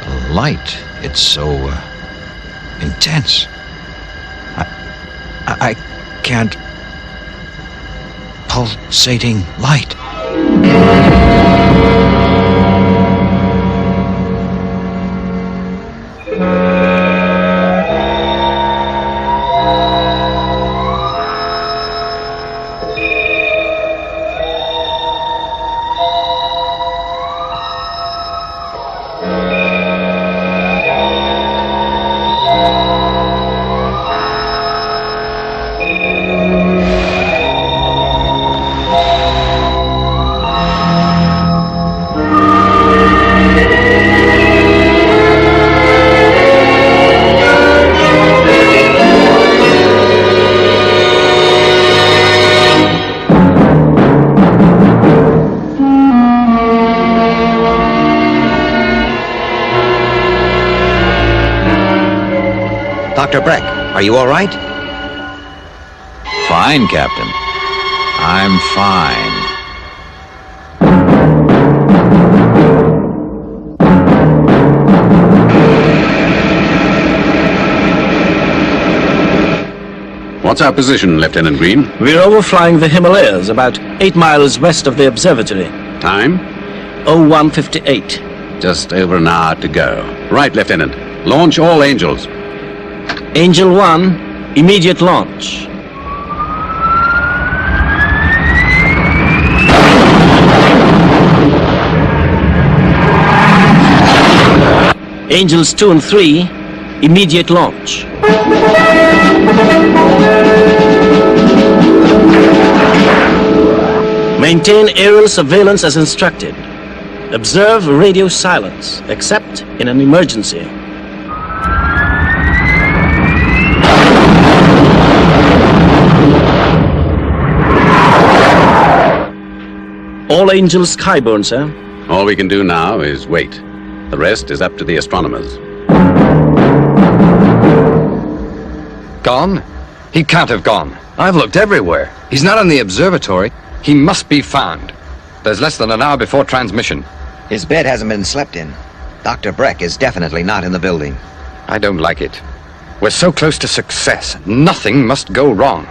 The light, it's so intense. I can't. Pulsating light. Dr. Breck, are you all right? Fine, Captain. I'm fine. What's our position, Lieutenant Green? We're overflying the Himalayas, about 8 miles west of the observatory. Time? 01:58. Just over an hour to go. Right, Lieutenant. Launch all Angels. Angel 1, immediate launch. Angels 2 and 3, immediate launch. Maintain aerial surveillance as instructed. Observe radio silence, except in an emergency. All Angels skyborne, sir. All we can do now is wait. The rest is up to the astronomers. Gone? He can't have gone. I've looked everywhere. He's not in the observatory. He must be found. There's less than an hour before transmission. His bed hasn't been slept in. Dr. Breck is definitely not in the building. I don't like it. We're so close to success. Nothing must go wrong.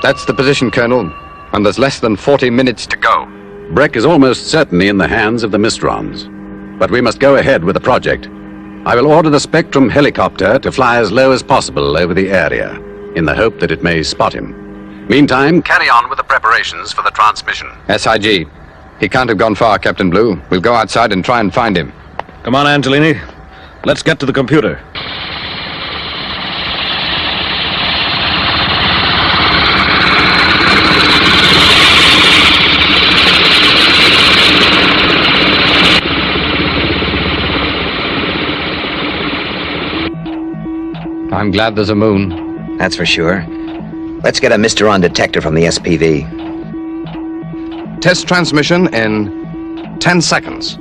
That's the position, Colonel. And there's less than 40 minutes to go. Breck is almost certainly in the hands of the Mysterons. But we must go ahead with the project. I will order the Spectrum helicopter to fly as low as possible over the area, in the hope that it may spot him. Meantime, carry on with the preparations for the transmission. SIG. He can't have gone far, Captain Blue. We'll go outside and try and find him. Come on, Angelini. Let's get to the computer. I'm glad there's a moon. That's for sure. Let's get a Mysteron detector from the SPV. Test transmission in 10 seconds.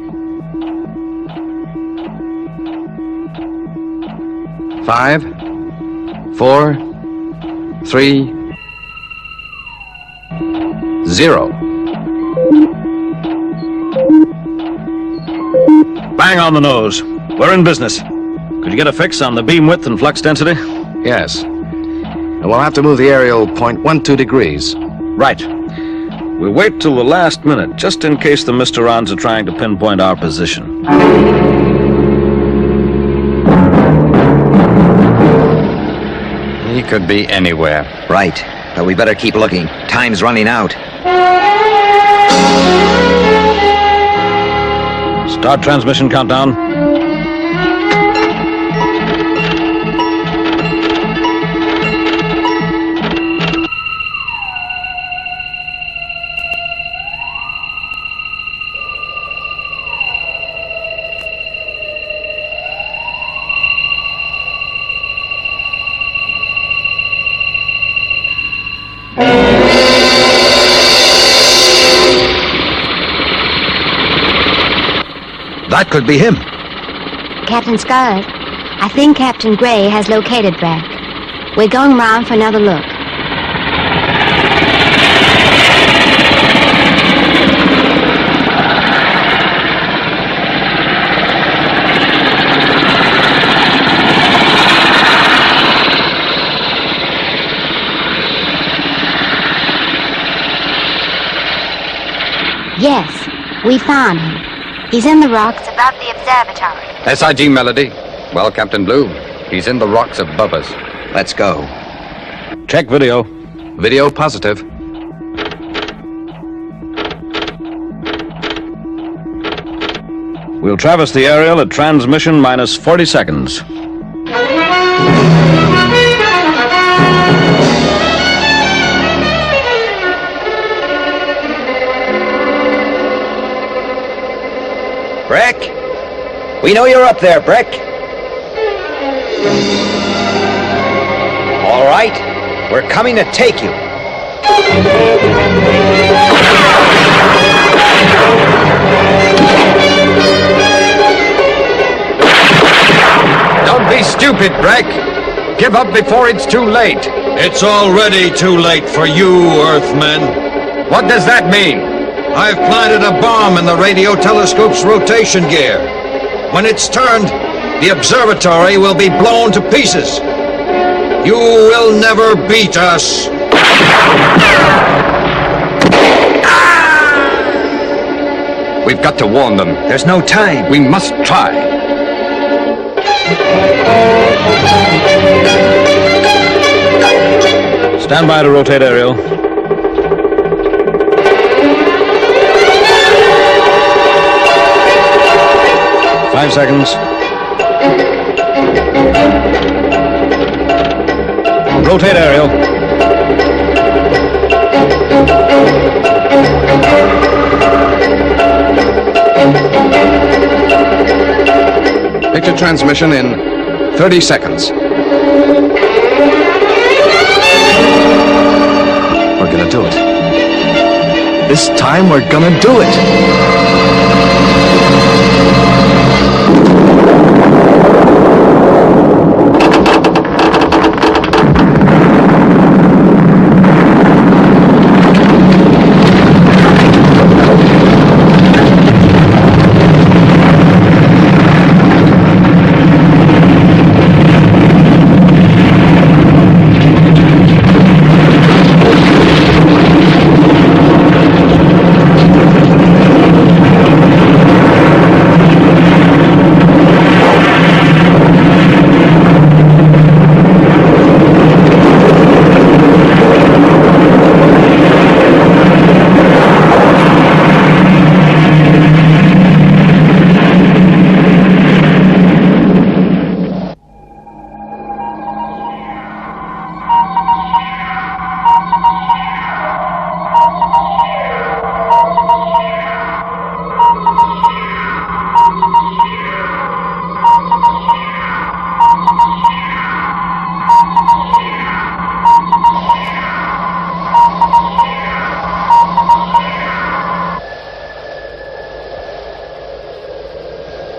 5, 4, 3, 0. Bang on the nose. We're in business. Could you get a fix on the beam width and flux density? Yes. And we'll have to move the aerial 0.12 degrees. Right. We'll wait till the last minute, just in case the Mysterons are trying to pinpoint our position. He could be anywhere. Right. But we better keep looking. Time's running out. Start transmission countdown. That could be him. Captain Scarlet, I think Captain Gray has located Brack. We're going round for another look. Yes, we found him. He's in the rocks above the observatory. SIG Melody. Well, Captain Blue, he's in the rocks above us. Let's go. Check video. Video positive. We'll traverse the aerial at transmission minus 40 seconds. Brick? We know you're up there, Brick. All right, we're coming to take you. Don't be stupid, Breck. Give up before it's too late. It's already too late for you, Earthmen. What does that mean? I've planted a bomb in the radio telescope's rotation gear. When it's turned, the observatory will be blown to pieces. You will never beat us. We've got to warn them. There's no time. We must try. Stand by to rotate aerial. Five seconds. Rotate aerial. Picture transmission in 30 seconds. We're gonna do it. This time we're gonna do it.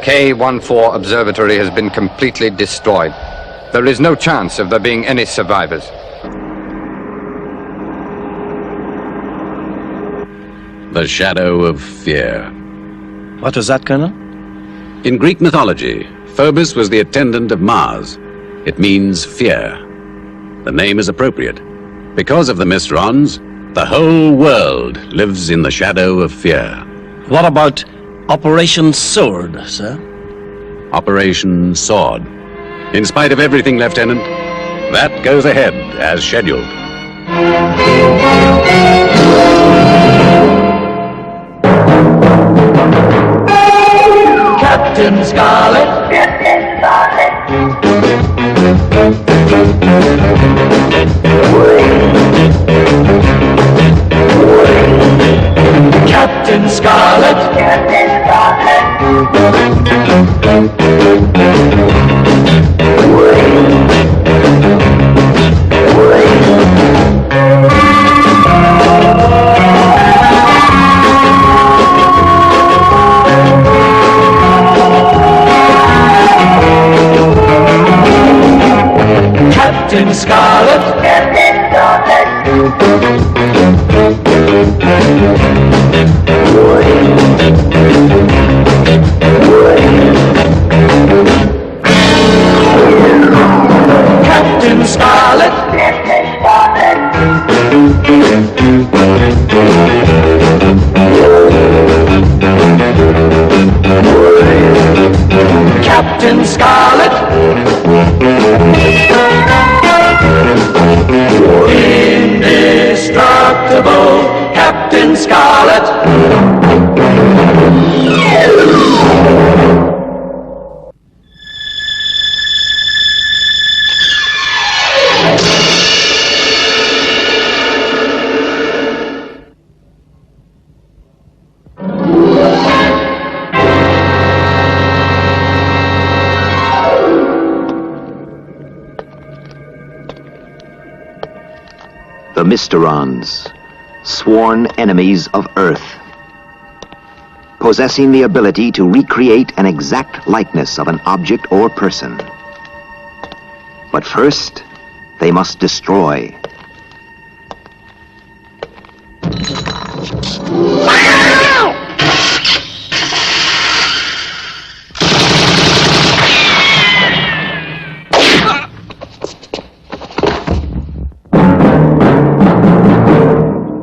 K14 observatory has been completely destroyed. There is no chance of there being any survivors. The shadow of fear. What was that, Colonel? In Greek mythology, Phobos was the attendant of Mars. It means fear. The name is appropriate. Because of the Mysterons, the whole world lives in the shadow of fear. What about Operation Sword, sir? Operation Sword. In spite of everything, Lieutenant, that goes ahead as scheduled. Captain Scarlet. Captain Scarlet. Captain Scarlet. Captain Scarlet. Captain Scarlet. Indestructible Captain Scarlet. The Mysterons, sworn enemies of Earth, possessing the ability to recreate an exact likeness of an object or person. But first, they must destroy.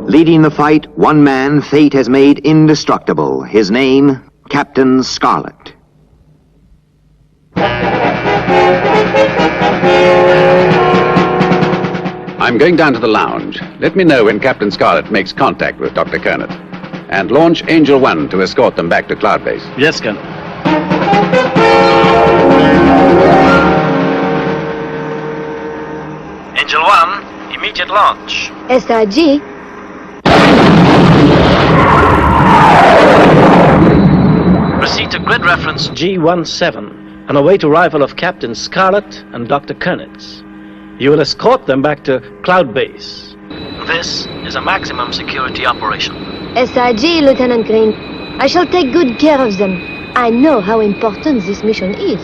Leading the fight, one man fate has made indestructible. His name, Captain Scarlet. I'm going down to the lounge. Let me know when Captain Scarlet makes contact with Dr. Kernet. And launch Angel 1 to escort them back to Cloud Base. Yes, Colonel. Angel 1, immediate launch. SIG. Proceed to grid reference G17 on await arrival of Captain Scarlet and Dr. Kernitz. You will escort them back to Cloud Base. This is a maximum security operation. SIG, Lieutenant Green. I shall take good care of them. I know how important this mission is.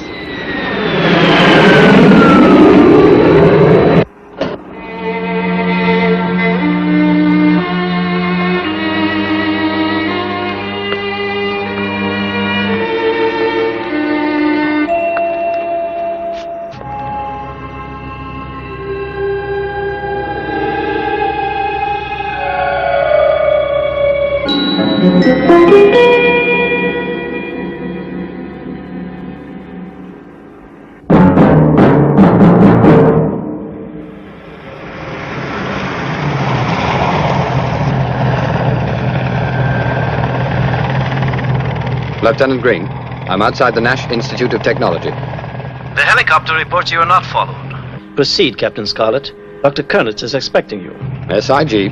Lieutenant Green, I'm outside the Nash Institute of Technology. The helicopter reports you are not followed. Proceed, Captain Scarlet. Dr. Kernitz is expecting you. SIG.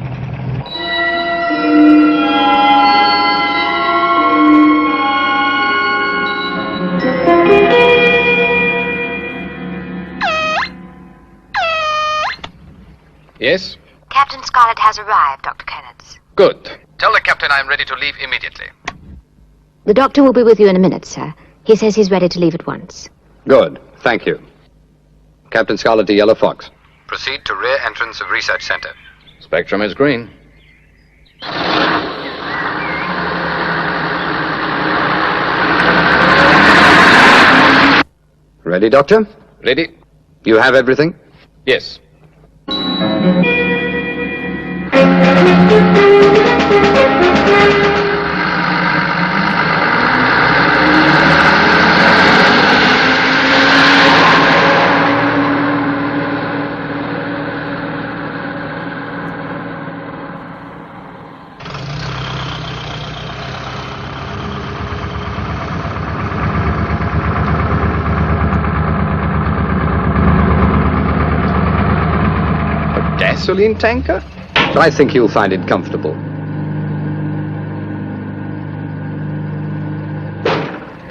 Yes? Captain Scarlet has arrived, Dr. Kernitz. Good. Tell the captain I'm ready to leave immediately. The doctor will be with you in a minute, sir. He says he's ready to leave at once. Good. Thank you. Captain Scarlet to Yellow Fox. Proceed to rear entrance of Research Center. Spectrum is green. Ready, Doctor? Ready? You have everything? Yes. Gasoline tanker? I think you'll find it comfortable.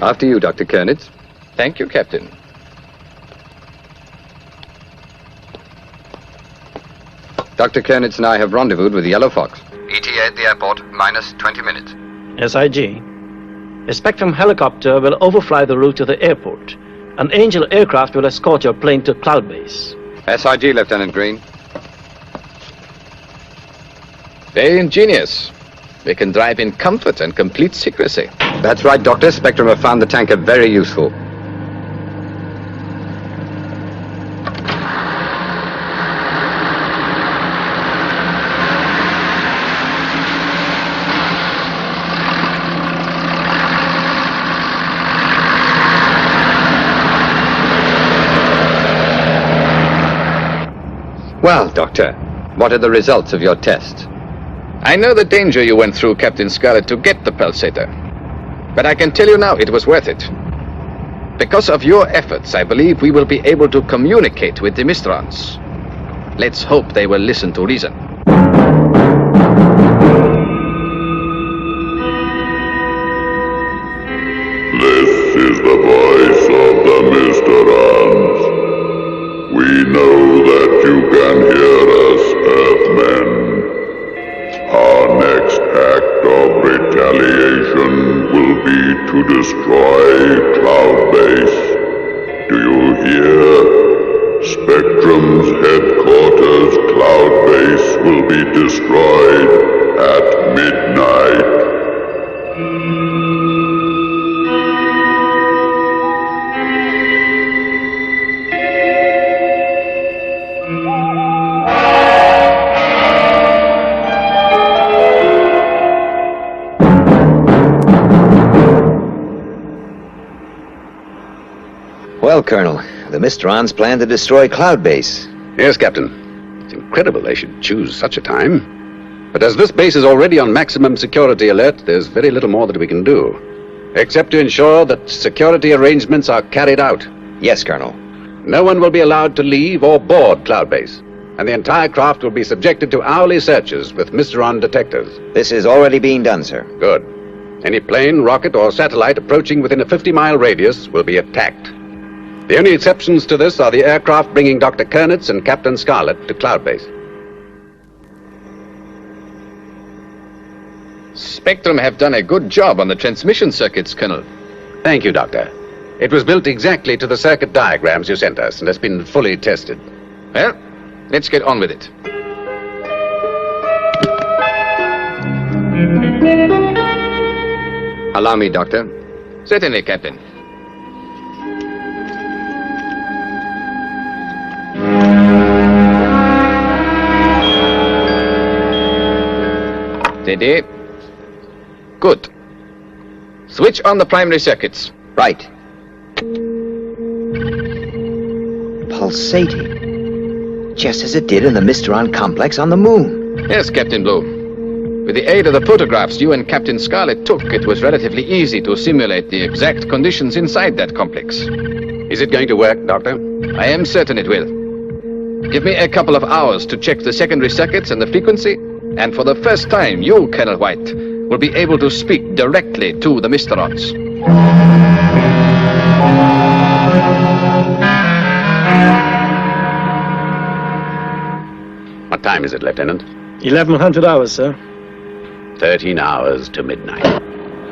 After you, Dr. Kernitz. Thank you, Captain. Dr. Kernitz and I have rendezvoused with the Yellow Fox. ETA at the airport, minus 20 minutes. SIG. A Spectrum helicopter will overfly the route to the airport. An Angel aircraft will escort your plane to Cloud Base. SIG, Lieutenant Green. Very ingenious. We can drive in comfort and complete secrecy. That's right, Doctor. Spectrum have found the tanker very useful. Well, Doctor, what are the results of your tests? I know the danger you went through, Captain Scarlet, to get the pulsator. But I can tell you now it was worth it. Because of your efforts, I believe we will be able to communicate with the Mysterons. Let's hope they will listen to reason. This is the voice of the Mysterons. We know that you can hear us, Earthmen. Our next act of retaliation will be to destroy Cloud Base. Do you hear? Spectrum's headquarters, Cloud Base, will be destroyed at midnight. Well, Colonel, the Mysterons plan to destroy Cloud Base. Yes, Captain. It's incredible they should choose such a time. But as this base is already on maximum security alert, there's very little more that we can do. Except to ensure that security arrangements are carried out. Yes, Colonel. No one will be allowed to leave or board Cloud Base. And the entire craft will be subjected to hourly searches with Mysteron detectors. This is already being done, sir. Good. Any plane, rocket, or satellite approaching within a 50-mile radius will be attacked. The only exceptions to this are the aircraft bringing Dr. Kernitz and Captain Scarlet to Cloud Base. Spectrum have done a good job on the transmission circuits, Colonel. Thank you, Doctor. It was built exactly to the circuit diagrams you sent us and has been fully tested. Well, let's get on with it. Allow me, Doctor. Certainly, Captain. Steady. Good. Switch on the primary circuits. Right. Pulsating. Just as it did in the Mysteron complex on the moon. Yes, Captain Blue. With the aid of the photographs you and Captain Scarlet took, it was relatively easy to simulate the exact conditions inside that complex. Is it going to work, Doctor? I am certain it will. Give me a couple of hours to check the secondary circuits and the frequency, and for the first time, you, Colonel White, will be able to speak directly to the Mysterons. What time is it, Lieutenant? 1100 hours, sir. 13 hours to midnight.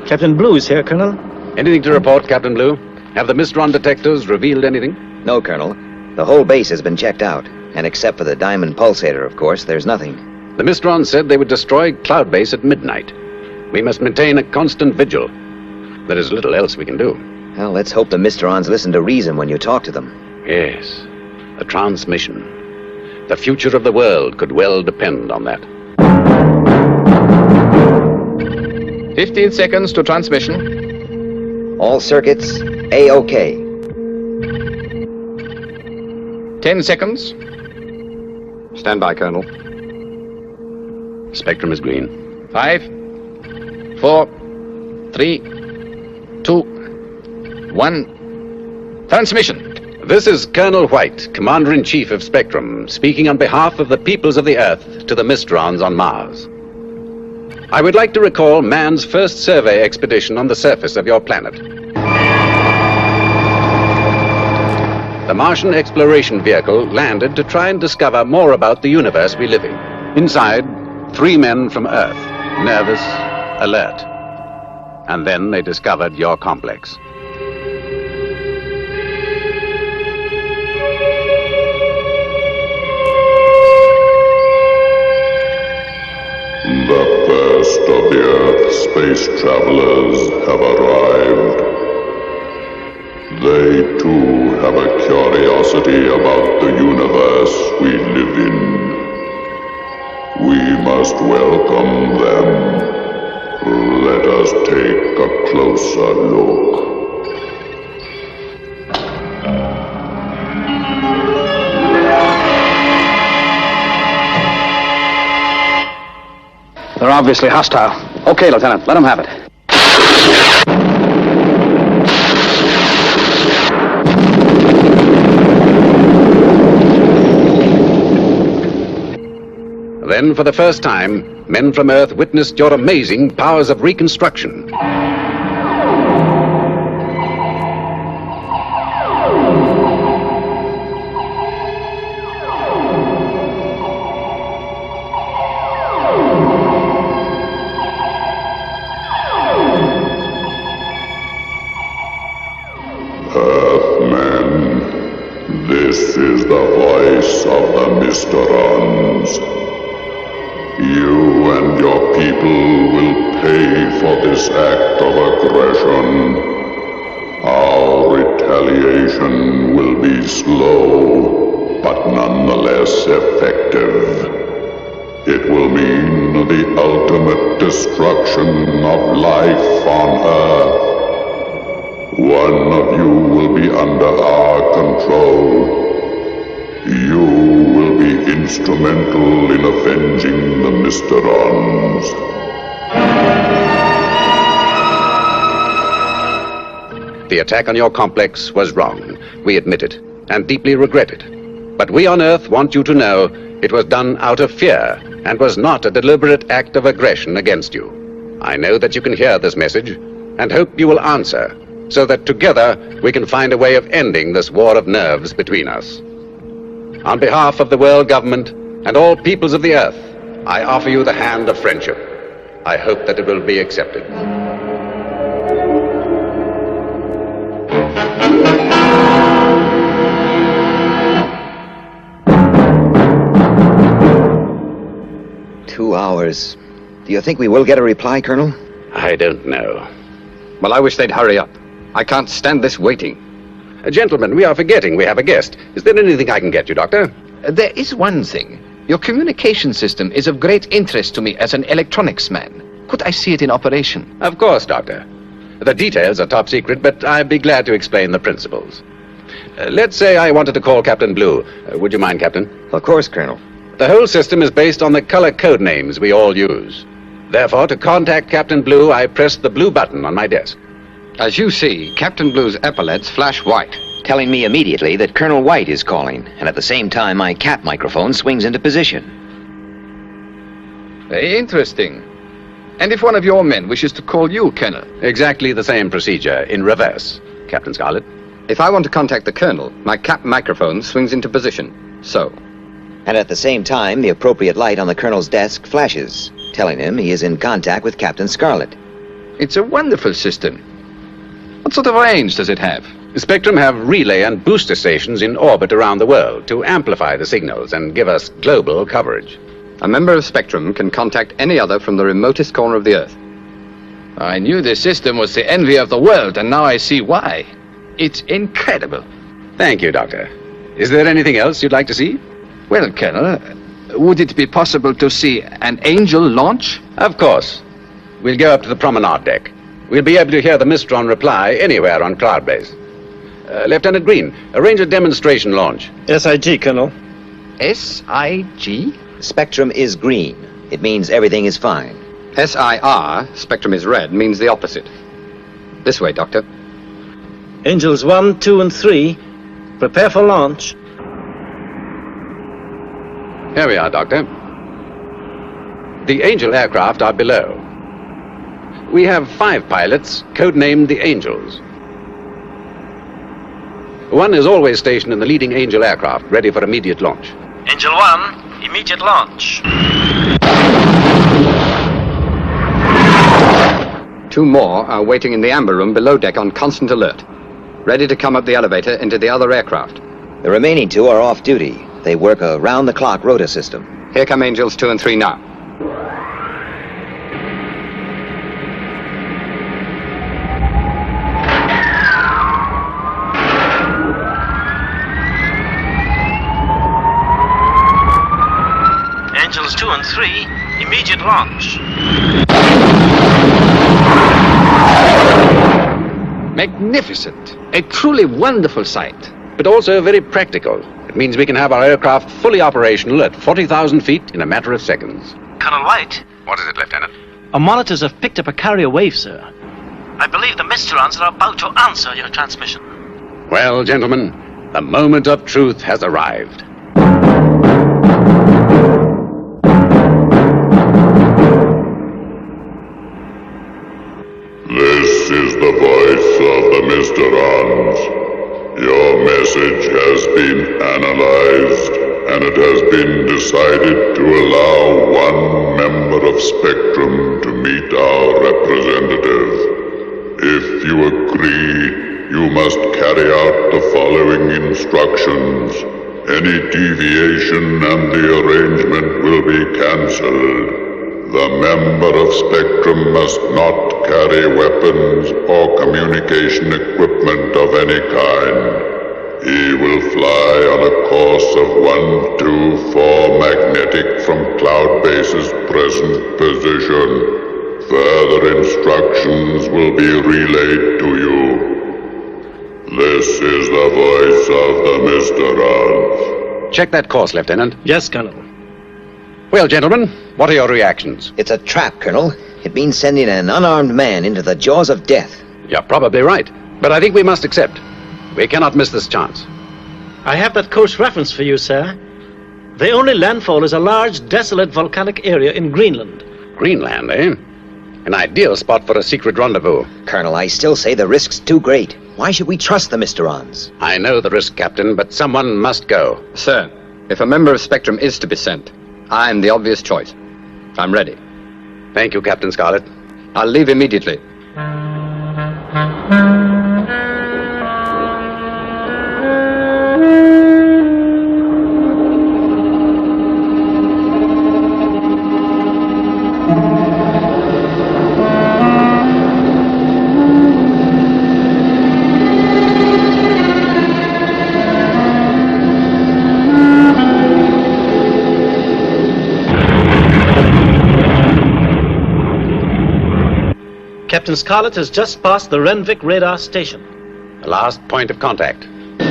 Captain Blue is here, Colonel. Anything to report, Captain Blue? Have the Mysteron detectors revealed anything? No, Colonel. The whole base has been checked out. And except for the diamond pulsator, of course, there's nothing. The Mysterons said they would destroy Cloud Base at midnight. We must maintain a constant vigil. There is little else we can do. Well, let's hope the Mysterons listen to reason when you talk to them. Yes, a transmission. The future of the world could well depend on that. 15 seconds to transmission. All circuits A-OK. 10 seconds. Stand by, Colonel. Spectrum is green. 5, 4, 3, 2, 1. Transmission. This is Colonel White, Commander-in-Chief of Spectrum, speaking on behalf of the peoples of the Earth to the Mysterons on Mars. I would like to recall man's first survey expedition on the surface of your planet. The Martian exploration vehicle landed to try and discover more about the universe we live in. Inside, 3 men from Earth, nervous, alert. And then they discovered your complex. The first of the Earth space travelers have arrived. They too have a curiosity about the universe we live in. We must welcome them. Let us take a closer look. They're obviously hostile. Okay, Lieutenant, let them have it. Then, for the first time, men from Earth witnessed your amazing powers of reconstruction. Earthmen, this is the voice of the Mysterons. You and your people will pay for this act of aggression. Our retaliation will be slow, but nonetheless effective. It will mean the ultimate destruction of life on Earth. One of you will be under our control. You will be instrumental in avenging the Mysterons. The attack on your complex was wrong. We admit it, and deeply regret it. But we on Earth want you to know it was done out of fear, and was not a deliberate act of aggression against you. I know that you can hear this message, and hope you will answer, so that together we can find a way of ending this war of nerves between us. On behalf of the world government and all peoples of the Earth, I offer you the hand of friendship. I hope that it will be accepted. Two hours. Do you think we will get a reply, Colonel? I don't know. Well, I wish they'd hurry up. I can't stand this waiting. Gentlemen, we are forgetting we have a guest. Is there anything I can get you, Doctor? There is one thing. Your communication system is of great interest to me as an electronics man. Could I see it in operation? Of course, Doctor. The details are top secret, but I'd be glad to explain the principles. Let's say I wanted to call Captain Blue. Would you mind, Captain? Of course, Colonel. The whole system is based on the color code names we all use. Therefore, to contact Captain Blue, I press the blue button on my desk. As you see, Captain Blue's epaulets flash white, telling me immediately that Colonel White is calling, and at the same time my cap microphone swings into position. Very interesting. And if one of your men wishes to call you, Colonel? Exactly the same procedure, in reverse, Captain Scarlet. If I want to contact the Colonel, my cap microphone swings into position. So. And at the same time, the appropriate light on the Colonel's desk flashes, telling him he is in contact with Captain Scarlet. It's a wonderful system. What sort of range does it have? Spectrum have relay and booster stations in orbit around the world to amplify the signals and give us global coverage. A member of Spectrum can contact any other from the remotest corner of the Earth. I knew this system was the envy of the world, and now I see why. It's incredible. Thank you, Doctor. Is there anything else you'd like to see? Well, Colonel, would it be possible to see an Angel launch? Of course. We'll go up to the promenade deck. We'll be able to hear the Mysteron reply anywhere on Cloud Base. Lieutenant Green, arrange a demonstration launch. SIG, Colonel. SIG? Spectrum is green. It means everything is fine. SIR, Spectrum is red, means the opposite. This way, Doctor. Angels 1, 2, and 3, prepare for launch. Here we are, Doctor. The Angel aircraft are below. We have 5 pilots, codenamed the Angels. One is always stationed in the leading Angel aircraft, ready for immediate launch. Angel 1, immediate launch. 2 more are waiting in the amber room below deck on constant alert, ready to come up the elevator into the other aircraft. The remaining 2 are off duty. They work a round-the-clock rota system. Here come Angels 2 and 3 now. Angels 2 and 3, immediate launch. Magnificent. A truly wonderful sight. But also very practical. It means we can have our aircraft fully operational at 40,000 feet in a matter of seconds. Colonel White? What is it, Lieutenant? Our monitors have picked up a carrier wave, sir. I believe the Mysterons are about to answer your transmission. Well, gentlemen, the moment of truth has arrived. This is the voice of the Mysterons. Your message has been analyzed, and it has been decided to allow one member of Spectrum to meet our representative. If you agree, you must carry out the following instructions. Any deviation and the arrangement will be cancelled. The member of Spectrum must not carry weapons or communication equipment of any kind. He will fly on a course of 124 magnetic from Cloud Base's present position. Further instructions will be relayed to you. This is the voice of the Mysterons. Check that course, Lieutenant. Yes, Colonel. Well, gentlemen, what are your reactions? It's a trap, Colonel. It means sending an unarmed man into the jaws of death. You're probably right, but I think we must accept. We cannot miss this chance. I have that course reference for you, sir. The only landfall is a large, desolate volcanic area in Greenland. Greenland, eh? An ideal spot for a secret rendezvous. Colonel, I still say the risk's too great. Why should we trust the Mysterons? I know the risk, Captain, but someone must go. Sir, if a member of Spectrum is to be sent, I'm the obvious choice. I'm ready. Thank you, Captain Scarlet. I'll leave immediately. Captain Scarlet has just passed the Renwick radar station. The last point of contact. Here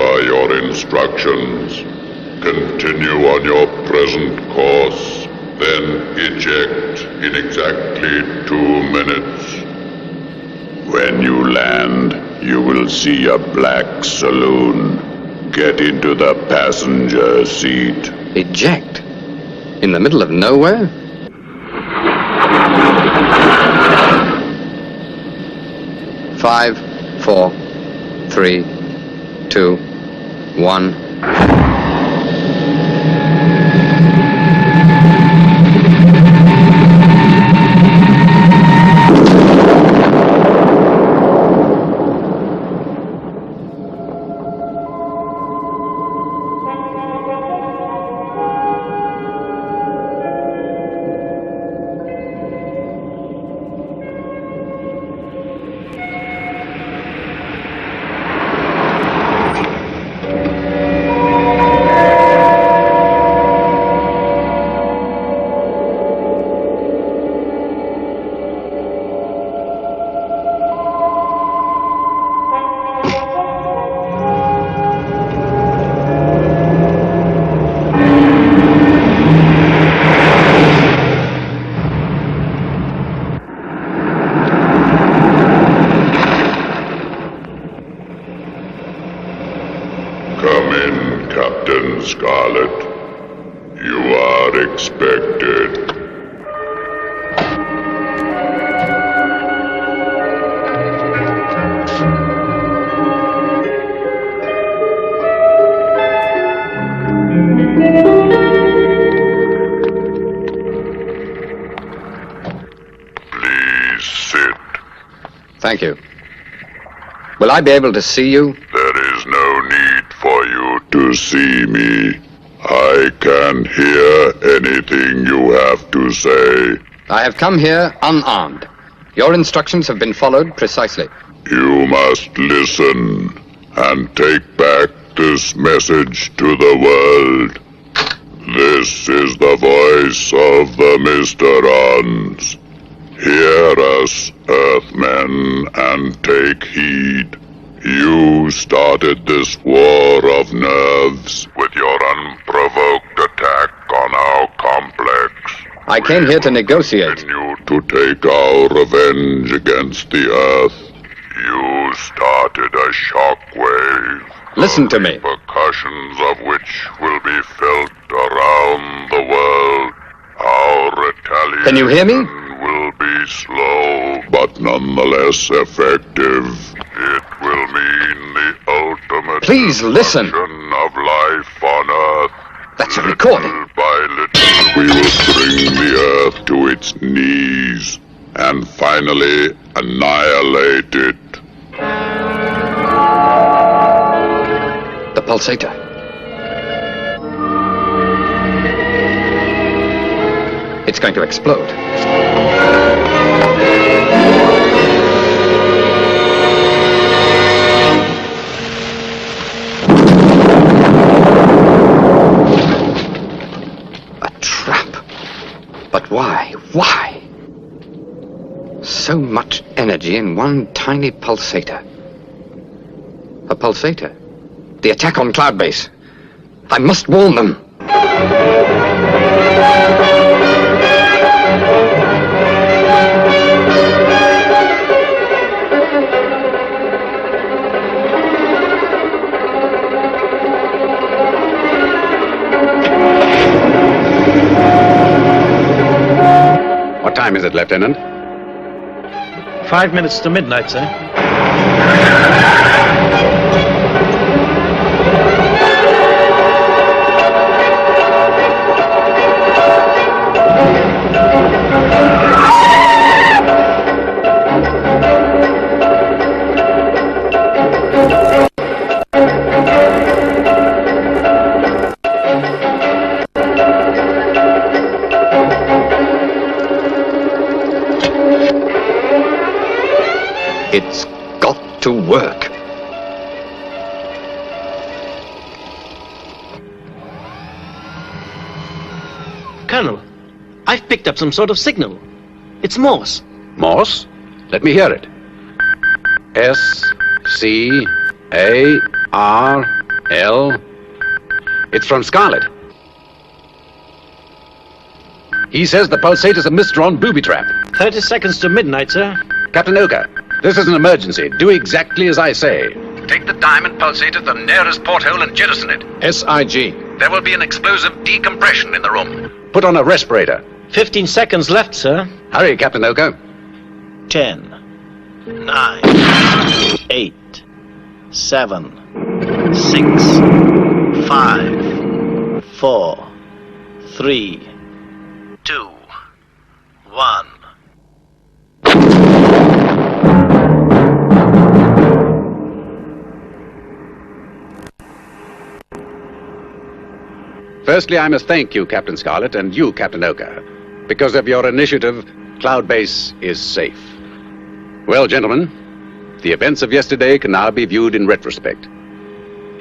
are your instructions. Continue on your present course, then eject in exactly 2 minutes. When you land, you will see a black saloon. Get into the passenger seat. Eject? In the middle of nowhere? Five, 4, 3, 2, 1. sit. Thank you. Will I be able to see you? There is no need for you to see me. I can hear anything you have to say. I have come here unarmed. Your instructions have been followed precisely. You must listen and take back this message to the world. This is the voice of the Mysterons. Hear us, Earthmen, and take heed. You started this war of nerves with your unprovoked attack on our complex. I came here to negotiate. Continue to take our revenge against the Earth. You started a shockwave. Listen to me. Repercussions of which will be felt around the world. Our retaliation Can you hear me? will be slow, but nonetheless effective. It will mean the ultimate Please listen. destruction of life on Earth. That's a recording. Little by little, we will bring the Earth to its knees and finally annihilate it. The pulsator. It's going to explode. A trap. But why? Why? So much energy in one tiny pulsator. A pulsator? The attack on Cloud Base. I must warn them. What time is it, Lieutenant? 5 minutes to midnight, sir. It's got to work. Colonel, I've picked up some sort of signal. It's Morse. Morse? Let me hear it. S-C-A-R-L. It's from Scarlet. He says the pulsator's a Mysteron booby trap. 30 seconds to midnight, sir. Captain Oka, this is an emergency. Do exactly as I say. Take the diamond pulsator to the nearest porthole and jettison it. S-I-G. There will be an explosive decompression in the room. Put on a respirator. 15 seconds left, sir. Hurry, Captain Oka. 10, 9, 8, 7, 6, 5, 4, 3, 2, 1. Firstly, I must thank you, Captain Scarlet, and you, Captain Oka. Because of your initiative, Cloud Base is safe. Well, gentlemen, the events of yesterday can now be viewed in retrospect.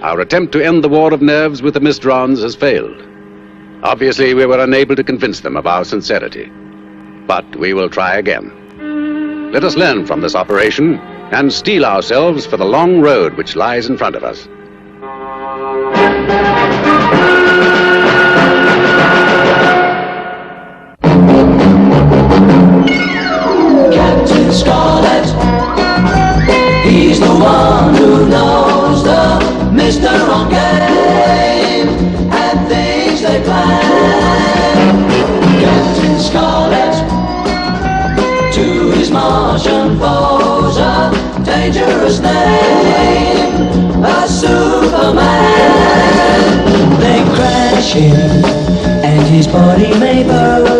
Our attempt to end the war of nerves with the Mysterons has failed. Obviously, we were unable to convince them of our sincerity. But we will try again. Let us learn from this operation and steel ourselves for the long road which lies in front of us. Captain Scarlet, he's the one who knows the Mysteron game and things they plan. Captain Scarlet, to his Martian foes a dangerous name, a Superman. They crash him and his body may burn.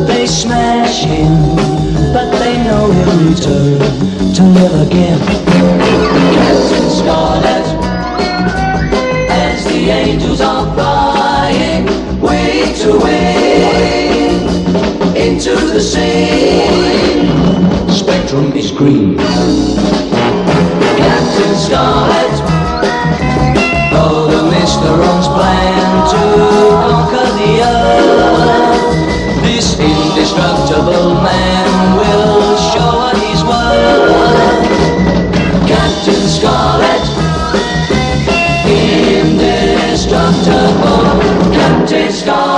They smash him return to live again. Captain Scarlet, as the angels are flying wing to wing into the sea. Spectrum is green. Captain Scarlet, oh, the Mysterons plan to conquer the earth. This indestructible man will show what he's worth. Captain Scarlet, indestructible. Captain Scarlet.